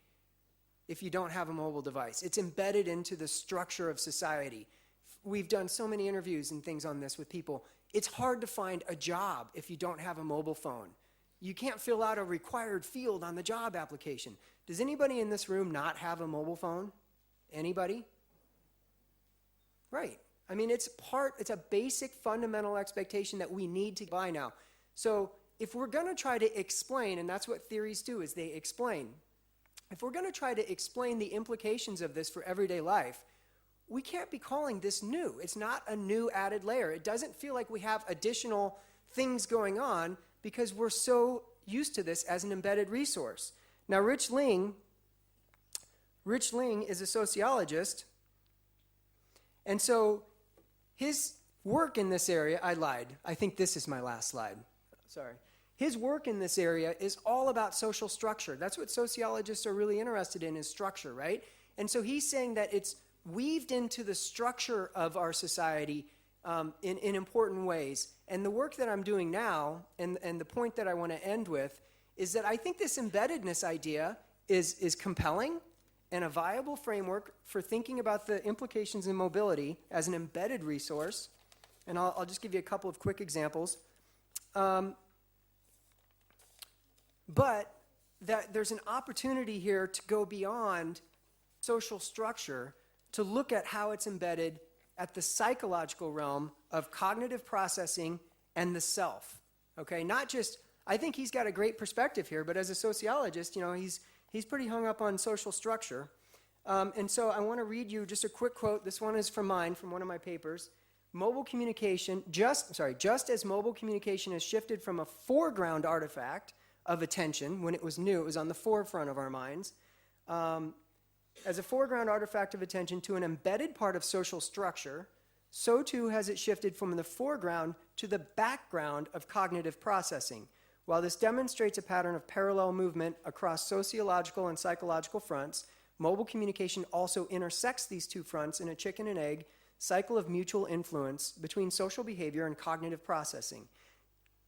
if you don't have a mobile device. It's embedded into the structure of society. We've done so many interviews and things on this with people. It's hard to find a job if you don't have a mobile phone. You can't fill out a required field on the job application. Does anybody in this room not have a mobile phone? Anybody? Right. I mean, it's a basic fundamental expectation that we need to buy now. So if we're going to try to explain, and that's what theories do, is they explain. If we're going to try to explain the implications of this for everyday life, we can't be calling this new. It's not a new added layer. It doesn't feel like we have additional things going on because we're so used to this as an embedded resource. Now, Rich Ling is a sociologist, and so his work in this area, I lied. I think this is my last slide. Sorry. His work in this area is all about social structure. That's what sociologists are really interested in, is structure, right? And so he's saying that it's weaved into the structure of our society in important ways. And the work that I'm doing now, and the point that I want to end with, is that I think this embeddedness idea is compelling and a viable framework for thinking about the implications in mobility as an embedded resource. And I'll just give you a couple of quick examples. But that there's an opportunity here to go beyond social structure to look at how it's embedded at the psychological realm of cognitive processing and the self. Okay, not just, I think he's got a great perspective here, but as a sociologist, he's pretty hung up on social structure. And so I want to read you just a quick quote. This one is from one of my papers. Mobile communication, just as mobile communication has shifted from a foreground artifact of attention, when it was new, it was on the forefront of our minds, as a foreground artifact of attention to an embedded part of social structure, so too has it shifted from the foreground to the background of cognitive processing. While this demonstrates a pattern of parallel movement across sociological and psychological fronts, mobile communication also intersects these two fronts in a chicken and egg cycle of mutual influence between social behavior and cognitive processing.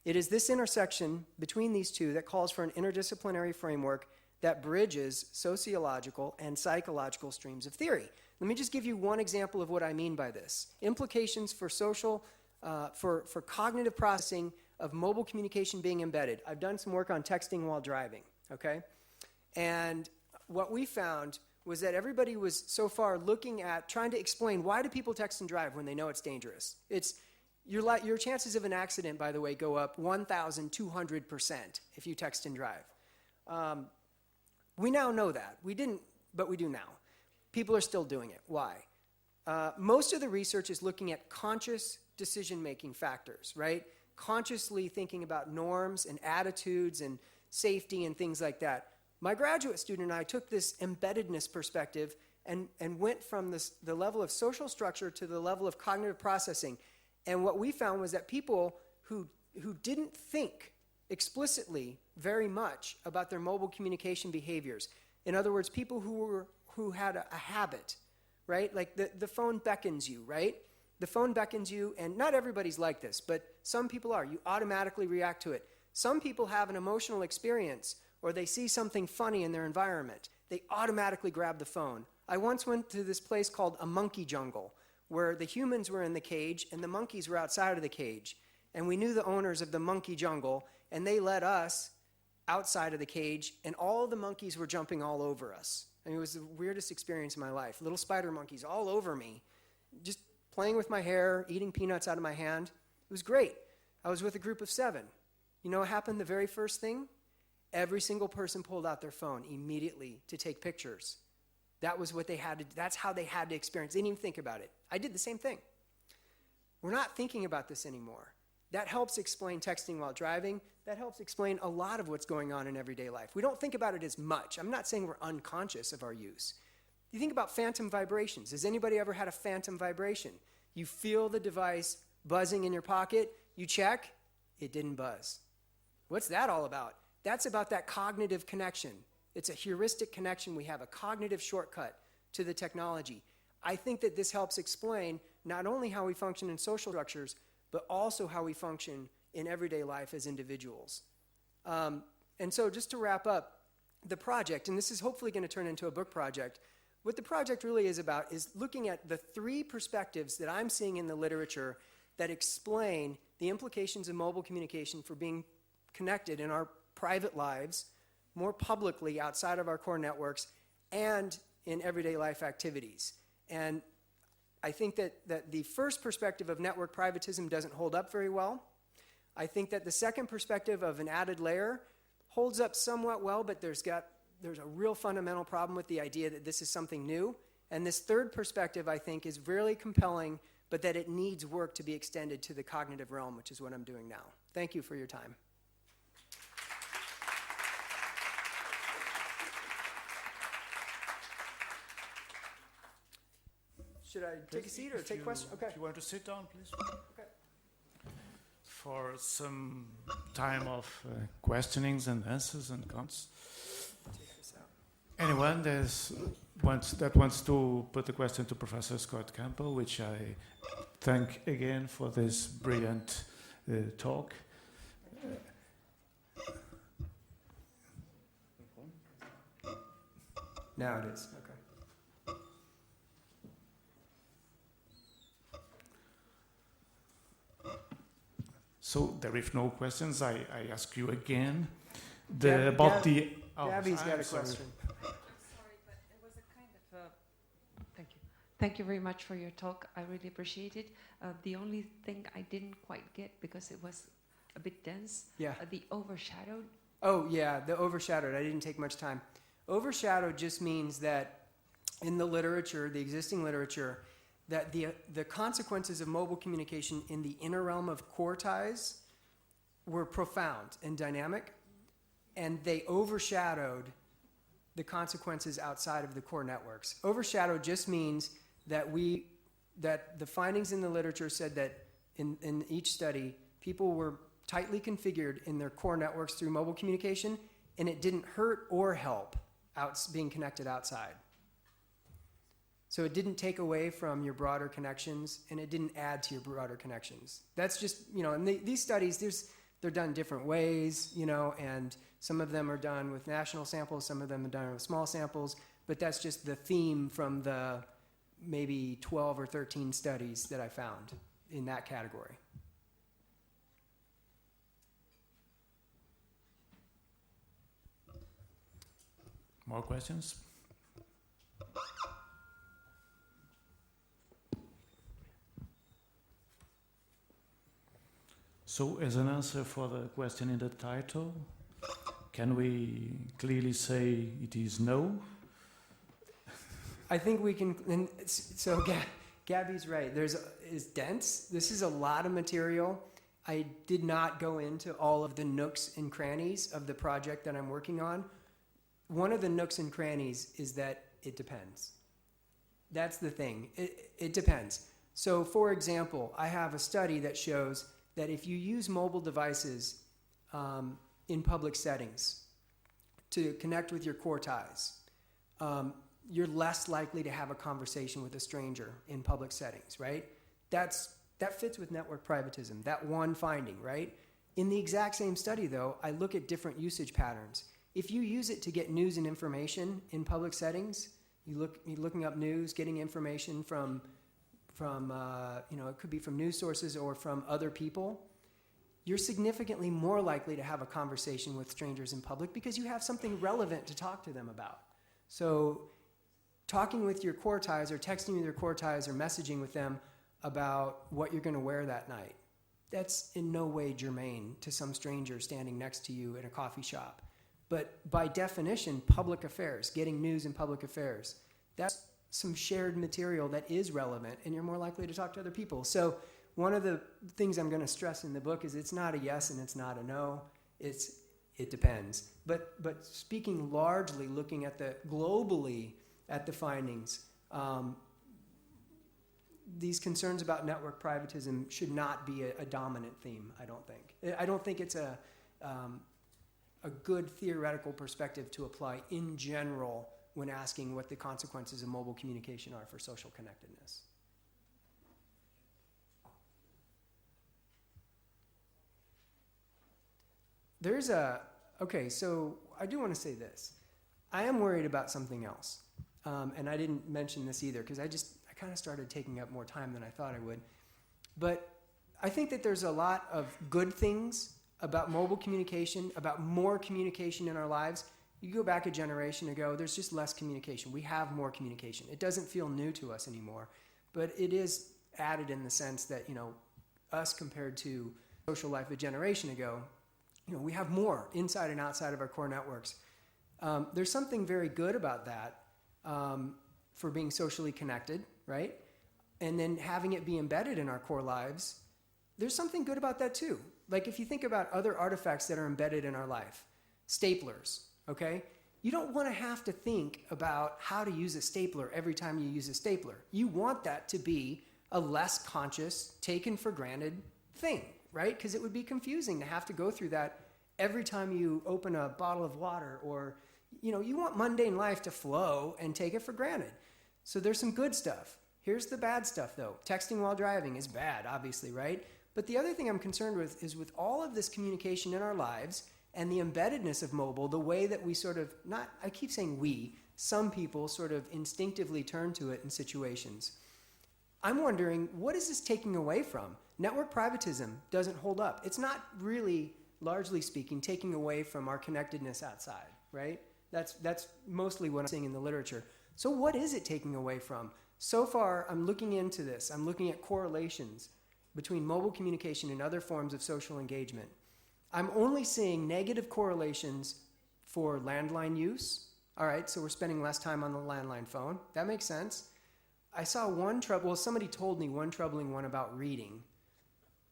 It is this intersection between these two that calls for an interdisciplinary framework that bridges sociological and psychological streams of theory. Let me just give you one example of what I mean by this. Implications for for cognitive processing of mobile communication being embedded. I've done some work on texting while driving, okay? And what we found was that everybody was so far looking at trying to explain, why do people text and drive when they know it's dangerous? Your chances of an accident, by the way, go up 1,200% if you text and drive. We now know that. We didn't, but we do now. People are still doing it. Why? Most of the research is looking at conscious decision-making factors, right? Consciously thinking about norms and attitudes and safety and things like that. My graduate student and I took this embeddedness perspective and went from the level of social structure to the level of cognitive processing. And what we found was that people who didn't think explicitly very much about their mobile communication behaviors, in other words, people who had a habit, right? Like the phone beckons you, right? The phone beckons you, and not everybody's like this, but some people are. You automatically react to it. Some people have an emotional experience, or they see something funny in their environment. They automatically grab the phone. I once went to this place called a monkey jungle, where the humans were in the cage and the monkeys were outside of the cage. And we knew the owners of the monkey jungle, and they let us outside of the cage, and all the monkeys were jumping all over us. I mean, it was the weirdest experience in my life. Little spider monkeys all over me, just playing with my hair, eating peanuts out of my hand. It was great. I was with a group of 7. You know what happened the very first thing? Every single person pulled out their phone immediately to take pictures. That was what they had to, that's how they had to experience. They didn't even think about it. I did the same thing. We're not thinking about this anymore. That helps explain texting while driving. That helps explain a lot of what's going on in everyday life. We don't think about it as much. I'm not saying we're unconscious of our use. You think about phantom vibrations. Has anybody ever had a phantom vibration? You feel the device buzzing in your pocket, you check, it didn't buzz. What's that all about? That's about that cognitive connection. It's a heuristic connection. We have a cognitive shortcut to the technology. I think that this helps explain not only how we function in social structures, but also how we function in everyday life as individuals. And so just to wrap up, the project, and this is hopefully going to turn into a book project, what the project really is about is looking at the 3 perspectives that I'm seeing in the literature that explain the implications of mobile communication for being connected in our private lives, more publicly outside of our core networks, and in everyday life activities. And I think that the first perspective of network privatism doesn't hold up very well. I think that the second perspective of an added layer holds up somewhat well, but there's a real fundamental problem with the idea that this is something new. And this third perspective, I think, is really compelling, but that it needs work to be extended to the cognitive realm, which is what I'm doing now. Thank you for your time. Should I take a seat or take questions? Okay. If you want to sit down, please. Okay. For some time of questionings and answers and comments. Take this out. Anyone that wants to put a question to Professor Scott Campbell, which I thank again for this brilliant talk. Now it is. Okay. So there if no questions, I ask you again Gabby's got a sorry. question. Sorry, but it was a kind of thank you. Thank you very much for your talk. I really appreciate it. The only thing I didn't quite get, because it was a bit dense, Yeah. The overshadowed. Oh, yeah, the overshadowed. I didn't take much time. Overshadowed just means that in the literature, the existing literature, that the consequences of mobile communication in the inner realm of core ties were profound and dynamic, and they overshadowed the consequences outside of the core networks. Overshadowed just means that the findings in the literature said that in each study, people were tightly configured in their core networks through mobile communication, and it didn't hurt or help being connected outside. So it didn't take away from your broader connections, and it didn't add to your broader connections. That's just, and these studies, they're done different ways, and some of them are done with national samples, some of them are done with small samples, but that's just the theme from the maybe 12 or 13 studies that I found in that category. More questions? So, as an answer for the question in the title, can we clearly say it is no? I think we can, and so Gabby's right. It's dense. This is a lot of material. I did not go into all of the nooks and crannies of the project that I'm working on. One of the nooks and crannies is that it depends. That's the thing. It depends. So, for example, I have a study that shows that if you use mobile devices in public settings to connect with your core ties, you're less likely to have a conversation with a stranger in public settings, right? that fits with network privatism, that one finding, right? In the exact same study, though, I look at different usage patterns. If you use it to get news and information in public settings, you're looking up news, getting information from it could be from news sources or from other people, you're significantly more likely to have a conversation with strangers in public because you have something relevant to talk to them about. So talking with your core ties or texting with your core ties or messaging with them about what you're going to wear that night, that's in no way germane to some stranger standing next to you in a coffee shop. But by definition, public affairs, getting news in public affairs, that's some shared material that is relevant, and you're more likely to talk to other people. So one of the things I'm going to stress in the book is it's not a yes and it's not a no. It depends. But speaking largely, looking at globally at the findings, these concerns about network privatism should not be a dominant theme, I don't think. I don't think it's a good theoretical perspective to apply in general when asking what the consequences of mobile communication are for social connectedness. Okay, so I do want to say this. I am worried about something else. And I didn't mention this either because I kind of started taking up more time than I thought I would. But I think that there's a lot of good things about mobile communication, about more communication in our lives. You go back a generation ago, there's just less communication. We have more communication. It doesn't feel new to us anymore, but it is added in the sense that, us compared to social life a generation ago, we have more inside and outside of our core networks. There's something very good about that for being socially connected, right? And then having it be embedded in our core lives, there's something good about that too. Like if you think about other artifacts that are embedded in our life, staplers, okay? You don't want to have to think about how to use a stapler every time you use a stapler. You want that to be a less conscious, taken for granted thing, right? Because it would be confusing to have to go through that every time you open a bottle of water or, you want mundane life to flow and take it for granted. So there's some good stuff. Here's the bad stuff though. Texting while driving is bad, obviously, right? But the other thing I'm concerned with is with all of this communication in our lives and the embeddedness of mobile, the way that we I keep saying we, some people sort of instinctively turn to it in situations. I'm wondering, what is this taking away from? Network privatism doesn't hold up. It's not really, largely speaking, taking away from our connectedness outside, right? That's mostly what I'm seeing in the literature. So what is it taking away from? So far, I'm looking into this. I'm looking at correlations between mobile communication and other forms of social engagement. I'm only seeing negative correlations for landline use. All right, so we're spending less time on the landline phone. That makes sense. I saw somebody told me one troubling one about reading.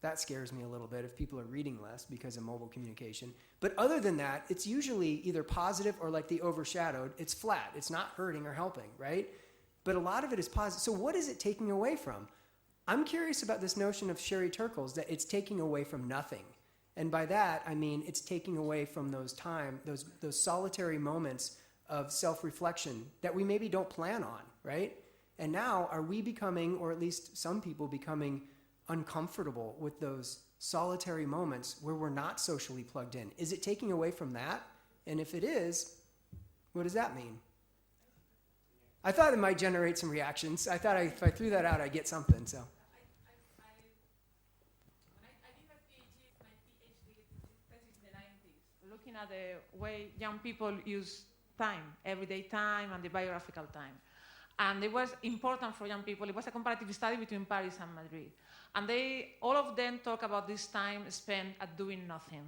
That scares me a little bit if people are reading less because of mobile communication. But other than that, it's usually either positive or like the overshadowed. It's flat. It's not hurting or helping, right? But a lot of it is positive. So what is it taking away from? I'm curious about this notion of Sherry Turkle's that it's taking away from nothing. And by that, I mean it's taking away from those solitary moments of self-reflection that we maybe don't plan on, right? And now are we becoming, or at least some people becoming, uncomfortable with those solitary moments where we're not socially plugged in? Is it taking away from that? And if it is, what does that mean? I thought it might generate some reactions. I thought if I threw that out, I'd get something, so. Looking at the way young people use time, everyday time and the biographical time. And it was important for young people. It was a comparative study between Paris and Madrid. And all of them talk about this time spent at doing nothing.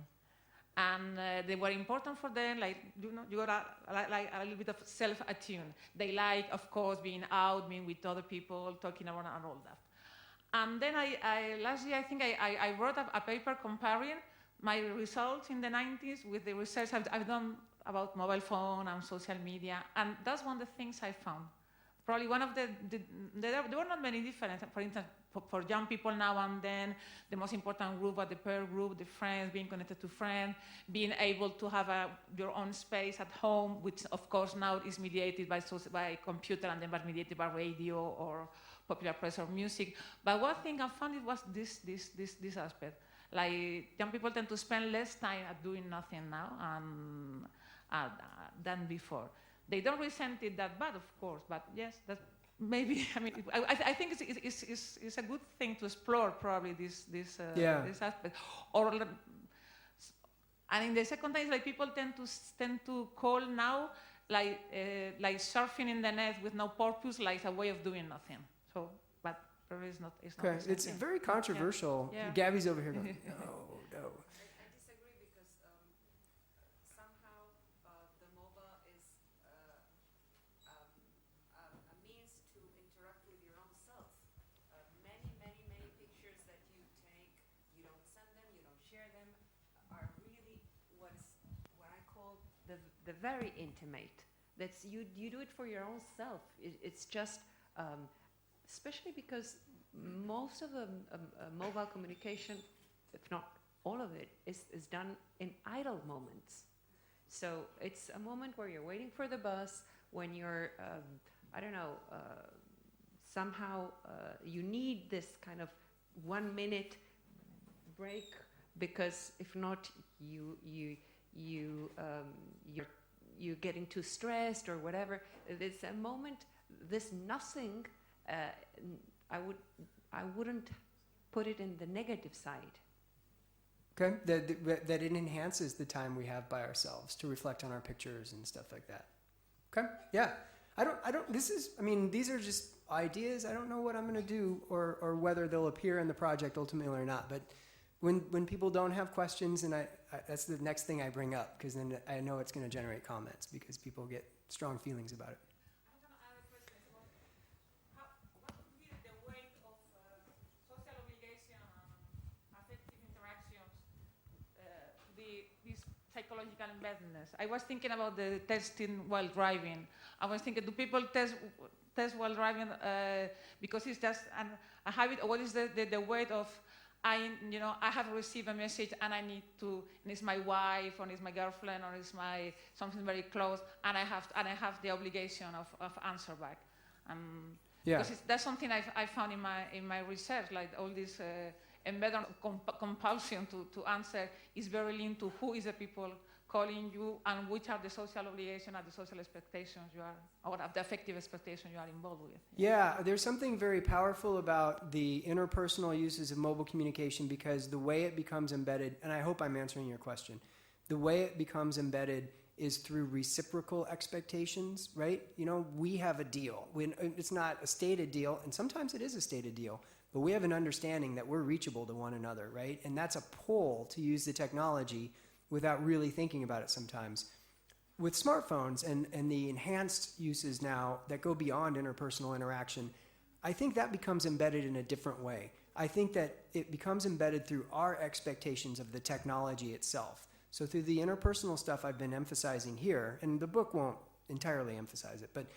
And they were important for them, you got a little bit of self-attune. They like, of course, being out, being with other people, talking around and all that. And then last year, I think I wrote a paper comparing my results in the 90s with the research I've done about mobile phone and social media. And that's one of the things I found. probably one of there were not many differences. For instance, for young people now and then, the most important group are the peer group, the friends, being connected to friends, being able to have your own space at home, which of course now is mediated by computer and then was mediated by radio or popular press or music. But one thing I found it was this aspect. Like young people tend to spend less time at doing nothing now than before. They don't resent it that bad, of course, but yes, that maybe. I mean, I think it's a good thing to explore probably this aspect. And in the second time, like people tend to call now like surfing in the net with no purpose, like a way of doing nothing. So, but probably it's not. It's not. Okay, it's very controversial. Yeah. Yeah. Gabby's over here going, no. I disagree because somehow the mobile is a means to interact with your own self. Many pictures that you take, you don't send them, you don't share them, are really what I call the very intimate. That's you do it for your own self. It's just, especially because most of the mobile communication, if not all of it, is done in idle moments. So it's a moment where you're waiting for the bus, when you're, somehow you need this kind of 1 minute break, because if not, you're getting too stressed or whatever. It's a moment, this nothing, I wouldn't put it in the negative side. Okay, that it enhances the time we have by ourselves to reflect on our pictures and stuff like that. Okay, yeah. These are just ideas. I don't know what I'm going to do or whether they'll appear in the project ultimately or not. But when people don't have questions, and I that's the next thing I bring up, because then I know it's going to generate comments because people get strong feelings about it. What would be the weight of social obligation and affective interactions, this psychological embeddedness? I was thinking about the testing while driving. I was thinking, do people test while driving because it's just a habit, or what is the weight of I have received a message and I need to, and it's my wife, or it's my girlfriend, or it's something very close, and I have the obligation of answer back. Because that's something I found in my research, like all this embedded compulsion to answer is very linked to who is the people calling you and which are the social obligations and the social expectations you are, or the affective expectations you are involved with. Yeah, there's something very powerful about the interpersonal uses of mobile communication, because the way it becomes embedded, and I hope I'm answering your question, the way it becomes embedded is through reciprocal expectations, right? We have a deal. It's not a stated deal, and sometimes it is a stated deal, but we have an understanding that we're reachable to one another, right? And that's a pull to use the technology without really thinking about it sometimes. With smartphones and the enhanced uses now that go beyond interpersonal interaction, I think that becomes embedded in a different way. I think that it becomes embedded through our expectations of the technology itself. So through the interpersonal stuff I've been emphasizing here, and the book won't entirely emphasize it, but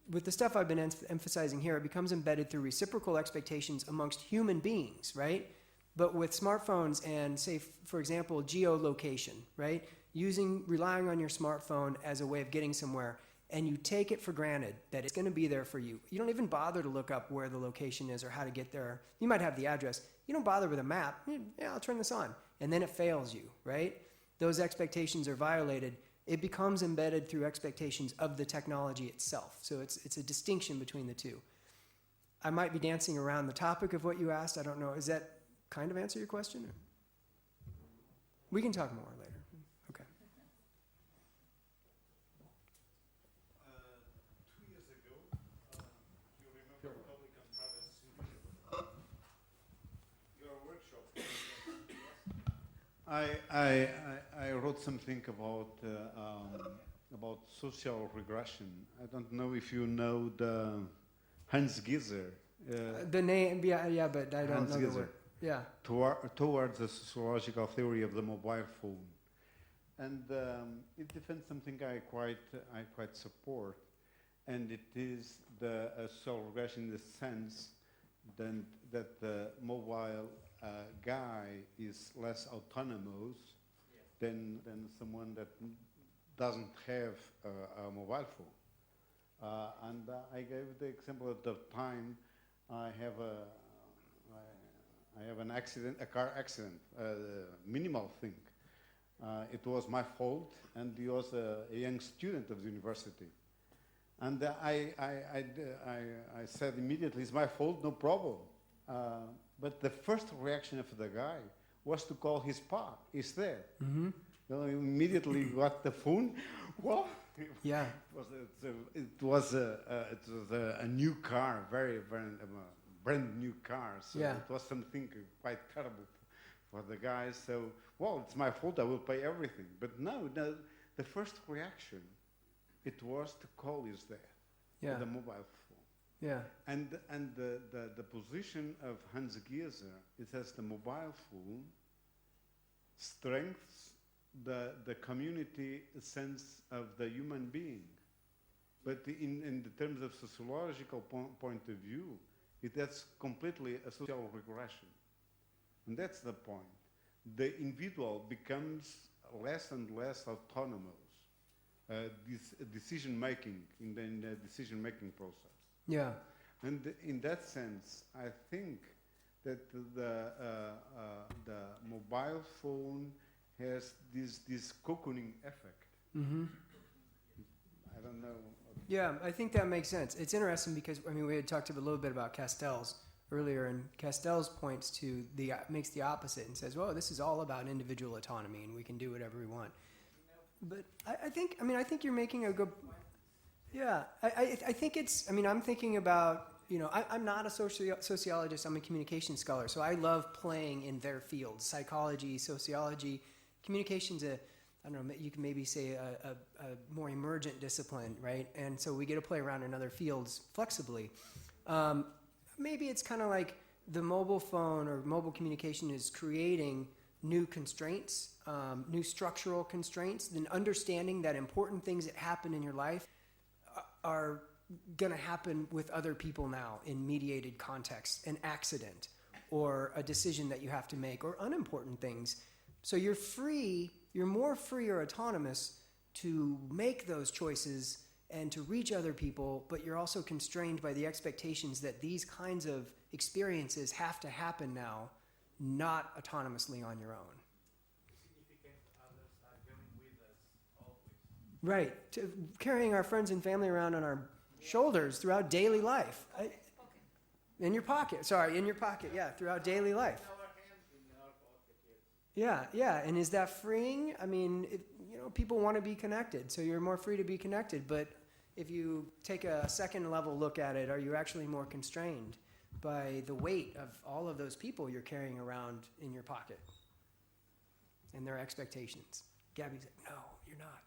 with the stuff I've been emphasizing here, it becomes embedded through reciprocal expectations amongst human beings, right? But with smartphones and, say, for example, geolocation, right? Relying on your smartphone as a way of getting somewhere, and you take it for granted that it's going to be there for you. You don't even bother to look up where the location is or how to get there. You might have the address. You don't bother with a map. Yeah, I'll turn this on. And then it fails you, right? Those expectations are violated. It becomes embedded through expectations of the technology itself. So it's a distinction between the two. I might be dancing around the topic of what you asked. I don't know. Is that kind of answer your question? Or? We can talk more later. Okay. 2 years ago, you remember public and private your workshop. I wrote something about social regression. I don't know if you know the Hans Gieser. The name, yeah, but I don't know the word. Yeah. Towards the sociological theory of the mobile phone, and it defends something I quite support, and it is the social regression in the sense then that the mobile guy is less autonomous than someone that doesn't have a mobile phone. And I gave the example at the time. I have an accident, a car accident, minimal thing. It was my fault, and he was a young student of the university. And I said immediately, it's my fault, no problem. But the first reaction of the guy was to call his pa. He's there. Mm-hmm. You know, he immediately got the phone. What? Yeah. It was a new car, very brand new car. So Yeah. it was something quite terrible for the guy. So, well, it's my fault. I will pay everything. But no, the first reaction, it was to call his dad with a mobile phone. Yeah. And the position of Hans Gieser is as the mobile phone strengthens the community sense of the human being. But in the terms of sociological point of view, it has completely a social regression. And that's the point. The individual becomes less and less autonomous. This decision-making in the decision-making process. Yeah. And in that sense, I think that the mobile phone has this cocooning effect. Mm-hmm. I don't know. Yeah, I think that makes sense. It's interesting because, I mean, we had talked a little bit about Castells earlier, and Castells points to makes the opposite and says, well, this is all about individual autonomy and we can do whatever we want. But I think you're making a good, yeah, I think it's, I mean, I'm thinking about, you know, I'm not a sociologist, I'm a communication scholar, so I love playing in their fields, psychology, sociology, communication's I don't know, you can maybe say a more emergent discipline, right? And so we get to play around in other fields flexibly. Maybe it's kind of like the mobile phone or mobile communication is creating new constraints, new structural constraints, then understanding that important things that happen in your life are going to happen with other people now in mediated context, an accident or a decision that you have to make or unimportant things. So you're free, you're more free or autonomous to make those choices and to reach other people, but you're also constrained by the expectations that these kinds of experiences have to happen now, not autonomously on your own. Significant others are going with us always. Right, carrying our friends and family around on our shoulders throughout daily life. In your pocket, yeah, throughout daily life. Yeah, and is that freeing? I mean, people want to be connected, so you're more free to be connected, but if you take a second level look at it, are you actually more constrained by the weight of all of those people you're carrying around in your pocket and their expectations? Gabby's like, no, you're not.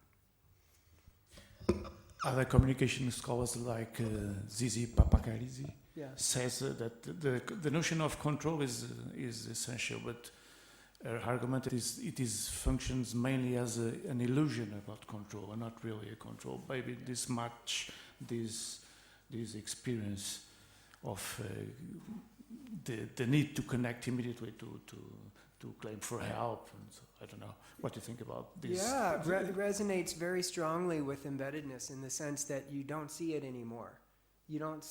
Other communication scholars like Zizi Papakarizi says that the notion of control is essential, but her argument is it functions mainly as an illusion about control and not really a control. Maybe this experience of the need to connect immediately to claim for help. And so, I don't know what you think about this. Yeah, it resonates very strongly with embeddedness in the sense that you don't see it anymore. You're not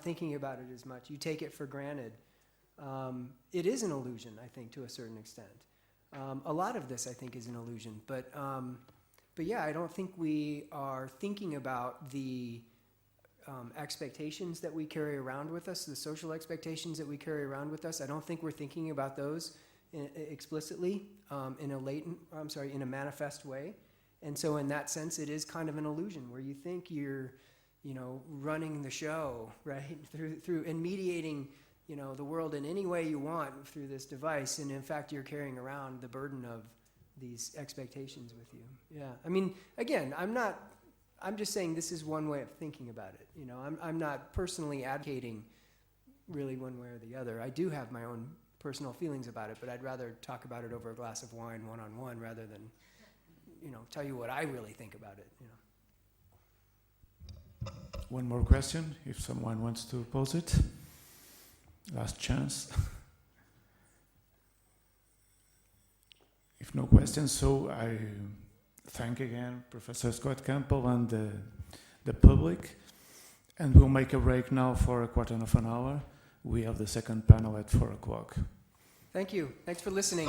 thinking about it as much. You take it for granted. It is an illusion, I think, to a certain extent. A lot of this, I think, is an illusion. But yeah, I don't think we are thinking about the expectations that we carry around with us, the social expectations that we carry around with us. I don't think we're thinking about those explicitly in a manifest way. And so in that sense, it is kind of an illusion where you think you're, running the show, right, through and mediating the world in any way you want through this device, and in fact you're carrying around the burden of these expectations with you. Yeah, I mean, again, I'm just saying this is one way of thinking about it. I'm not personally advocating really one way or the other. I do have my own personal feelings about it, but I'd rather talk about it over a glass of wine one-on-one rather than, tell you what I really think about it. One more question, if someone wants to pose it. Last chance. If no questions, so I thank again Professor Scott Campbell and the public. And we'll make a break now for a quarter of an hour. We have the second panel at 4 o'clock. Thank you. Thanks for listening.